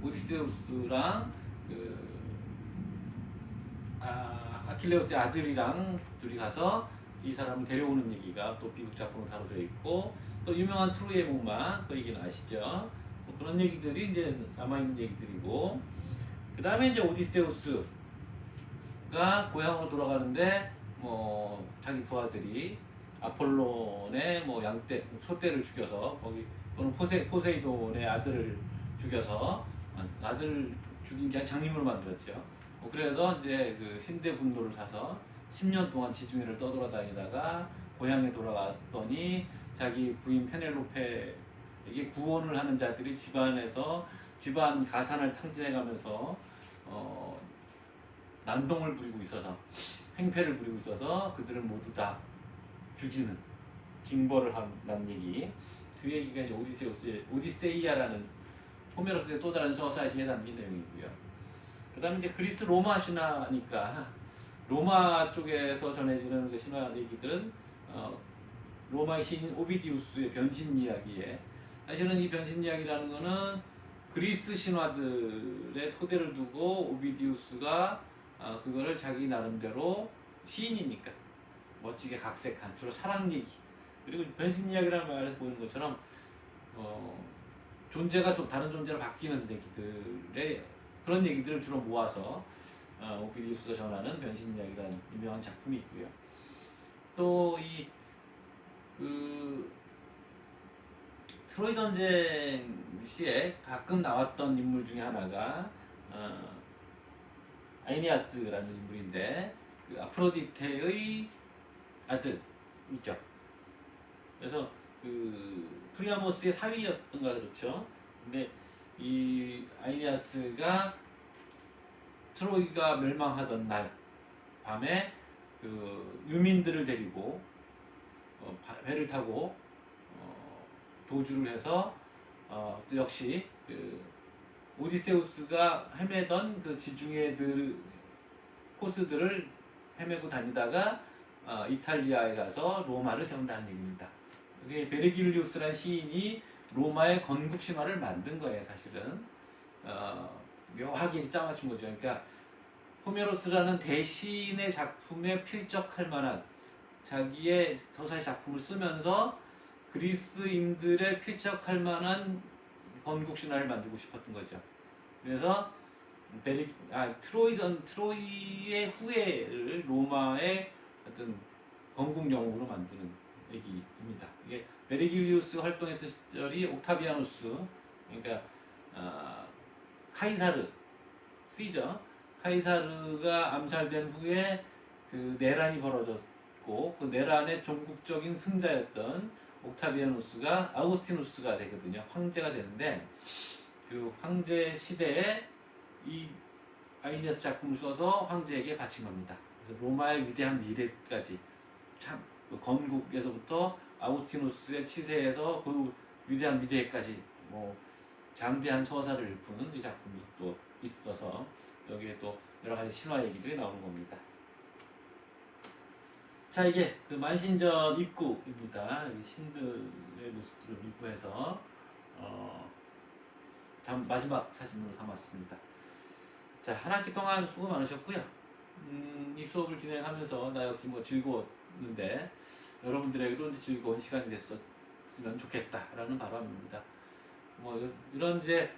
오디세우스랑 아킬레우스의 아들이랑 둘이 가서 이 사람을 데려오는 얘기가 또 비극 작품으로 다뤄져 있고 또 유명한 트로이의 목마 그 얘기는 아시죠? 뭐 그런 얘기들이 이제 남아있는 얘기들이고 그 다음에 이제 오디세우스가 고향으로 돌아가는데 뭐 자기 부하들이 아폴론의 뭐 양떼 소떼를 죽여서 거기 또는 포세이돈의 아들을 죽여서 아들 죽인 게 장님으로 만들었죠. 그래서 이제 그 신대 분노를 사서 10년 동안 지중해를 떠돌아다니다가 고향에 돌아갔더니 자기 부인 페넬로페에게 구원을 하는 자들이 집안 가산을 탕진해가면서 난동을 부리고 있어서 행패를 부리고 있어서 그들을 모두 다 죽이는 징벌을 한다는 얘기. 그 얘기가 이제 오디세이아라는 호메로스의 또 다른 서사시에 담긴 내용이고요. 그 다음에 이제 그리스 로마 신화니까 로마 쪽에서 전해지는 그 신화 얘기들은 로마의 신인 오비디우스의 변신 이야기에 사실은 이 변신 이야기라는 거는 그리스 신화들의 토대를 두고 오비디우스가 그거를 자기 나름대로 시인이니까 멋지게 각색한 주로 사랑 얘기 그리고 변신 이야기라는 말에서 보이는 것처럼 존재가 다른 존재로 바뀌는 얘기들의 그런 얘기들을 주로 모아서 오비디우스가 전하는 변신 이야기라는 유명한 작품이 있고요. 또 트로이 전쟁 시에 가끔 나왔던 인물 중에 하나가 아이니아스라는 인물인데 그 아프로디테의 아들이죠. 그래서 그 프리아모스의 사위였던가 그렇죠. 근데 이 아이니아스가 트로이가 멸망하던 날 밤에 그 유민들을 데리고 배를 타고 도주를 해서 또 역시 그 오디세우스가 헤매던 그 지중해들 코스들을 헤매고 다니다가 이탈리아에 가서 로마를 세운다는 얘기입니다. 이게 베르길리우스라는 시인이 로마의 건국 신화를 만든 거예요, 사실은. 묘하게 짜맞춘 거죠. 그러니까 호메로스라는 대시인의 작품에 필적할 만한 자기의 서사의 작품을 쓰면서 그리스인들의 필적할 만한 건국 신화를 만들고 싶었던 거죠. 그래서 트로이의 후예를 로마의 어떤 건국 영웅으로 만드는 얘기입니다. 이게 베르길리우스 활동했던 시절이 옥타비아누스, 그러니까 카이사르 시저 카이사르가 암살된 후에 그 내란이 벌어졌고 그 내란의 종국적인 승자였던 옥타비아누스가 아우구스티누스가 되거든요. 황제가 되는데 그 황제 시대에 이 아이니아스 작품을 써서 황제에게 바친 겁니다. 그래서 로마의 위대한 미래까지 참 건국에서부터 아우구스티누스의 치세에서 그 위대한 미래까지 뭐 장대한 서사를 읊는 이 작품이 또 있어서 여기에 또 여러 가지 신화 얘기들이 나오는 겁니다. 자, 이게 그 만신전 입구입니다. 신들의 모습들을 입구해서 마지막 사진으로 삼았습니다. 자, 한 학기 동안 수고 많으셨고요. 이 수업을 진행하면서 나 역시 뭐 즐거웠는데 여러분들에게도 즐거운 시간이 됐었으면 좋겠다라는 바람입니다. 뭐 이런 이제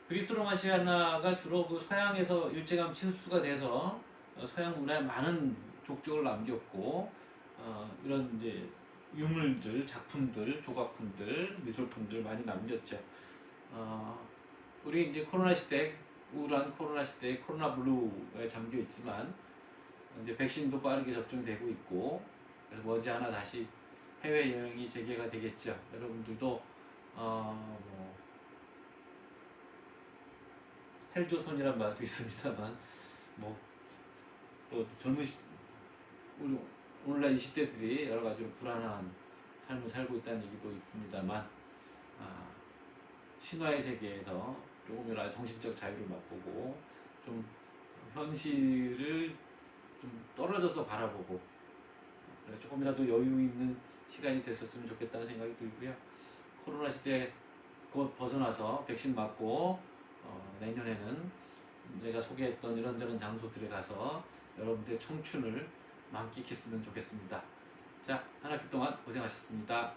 그리스 로마 신화가 주로 그 서양에서 일제감치 흡수가 돼서 서양 문화에 많은 족적을 남겼고 이런 이제 유물들, 작품들, 조각품들, 미술품들 많이 남겼죠. 우리 이제 코로나 시대, 우울한 코로나 시대에 코로나 블루에 잠겨 있지만 이제 백신도 빠르게 접종되고 있고 그래서 머지않아 다시 해외 여행이 재개가 되겠죠. 여러분들도 뭐 헬조선이란 말도 있습니다만 뭐 또 우리 오늘날 20대들이 여러 가지로 불안한 삶을 살고 있다는 얘기도 있습니다만 신화의 세계에서 조금이라도 정신적 자유를 맛보고 좀 현실을 좀 떨어져서 바라보고 조금이라도 여유 있는 시간이 됐었으면 좋겠다는 생각이 들고요. 코로나 시대 곧 벗어나서 백신 맞고 내년에는 제가 소개했던 이런저런 장소들에 가서 여러분들의 청춘을 만끽했으면 좋겠습니다. 자, 한 학기 동안 고생하셨습니다.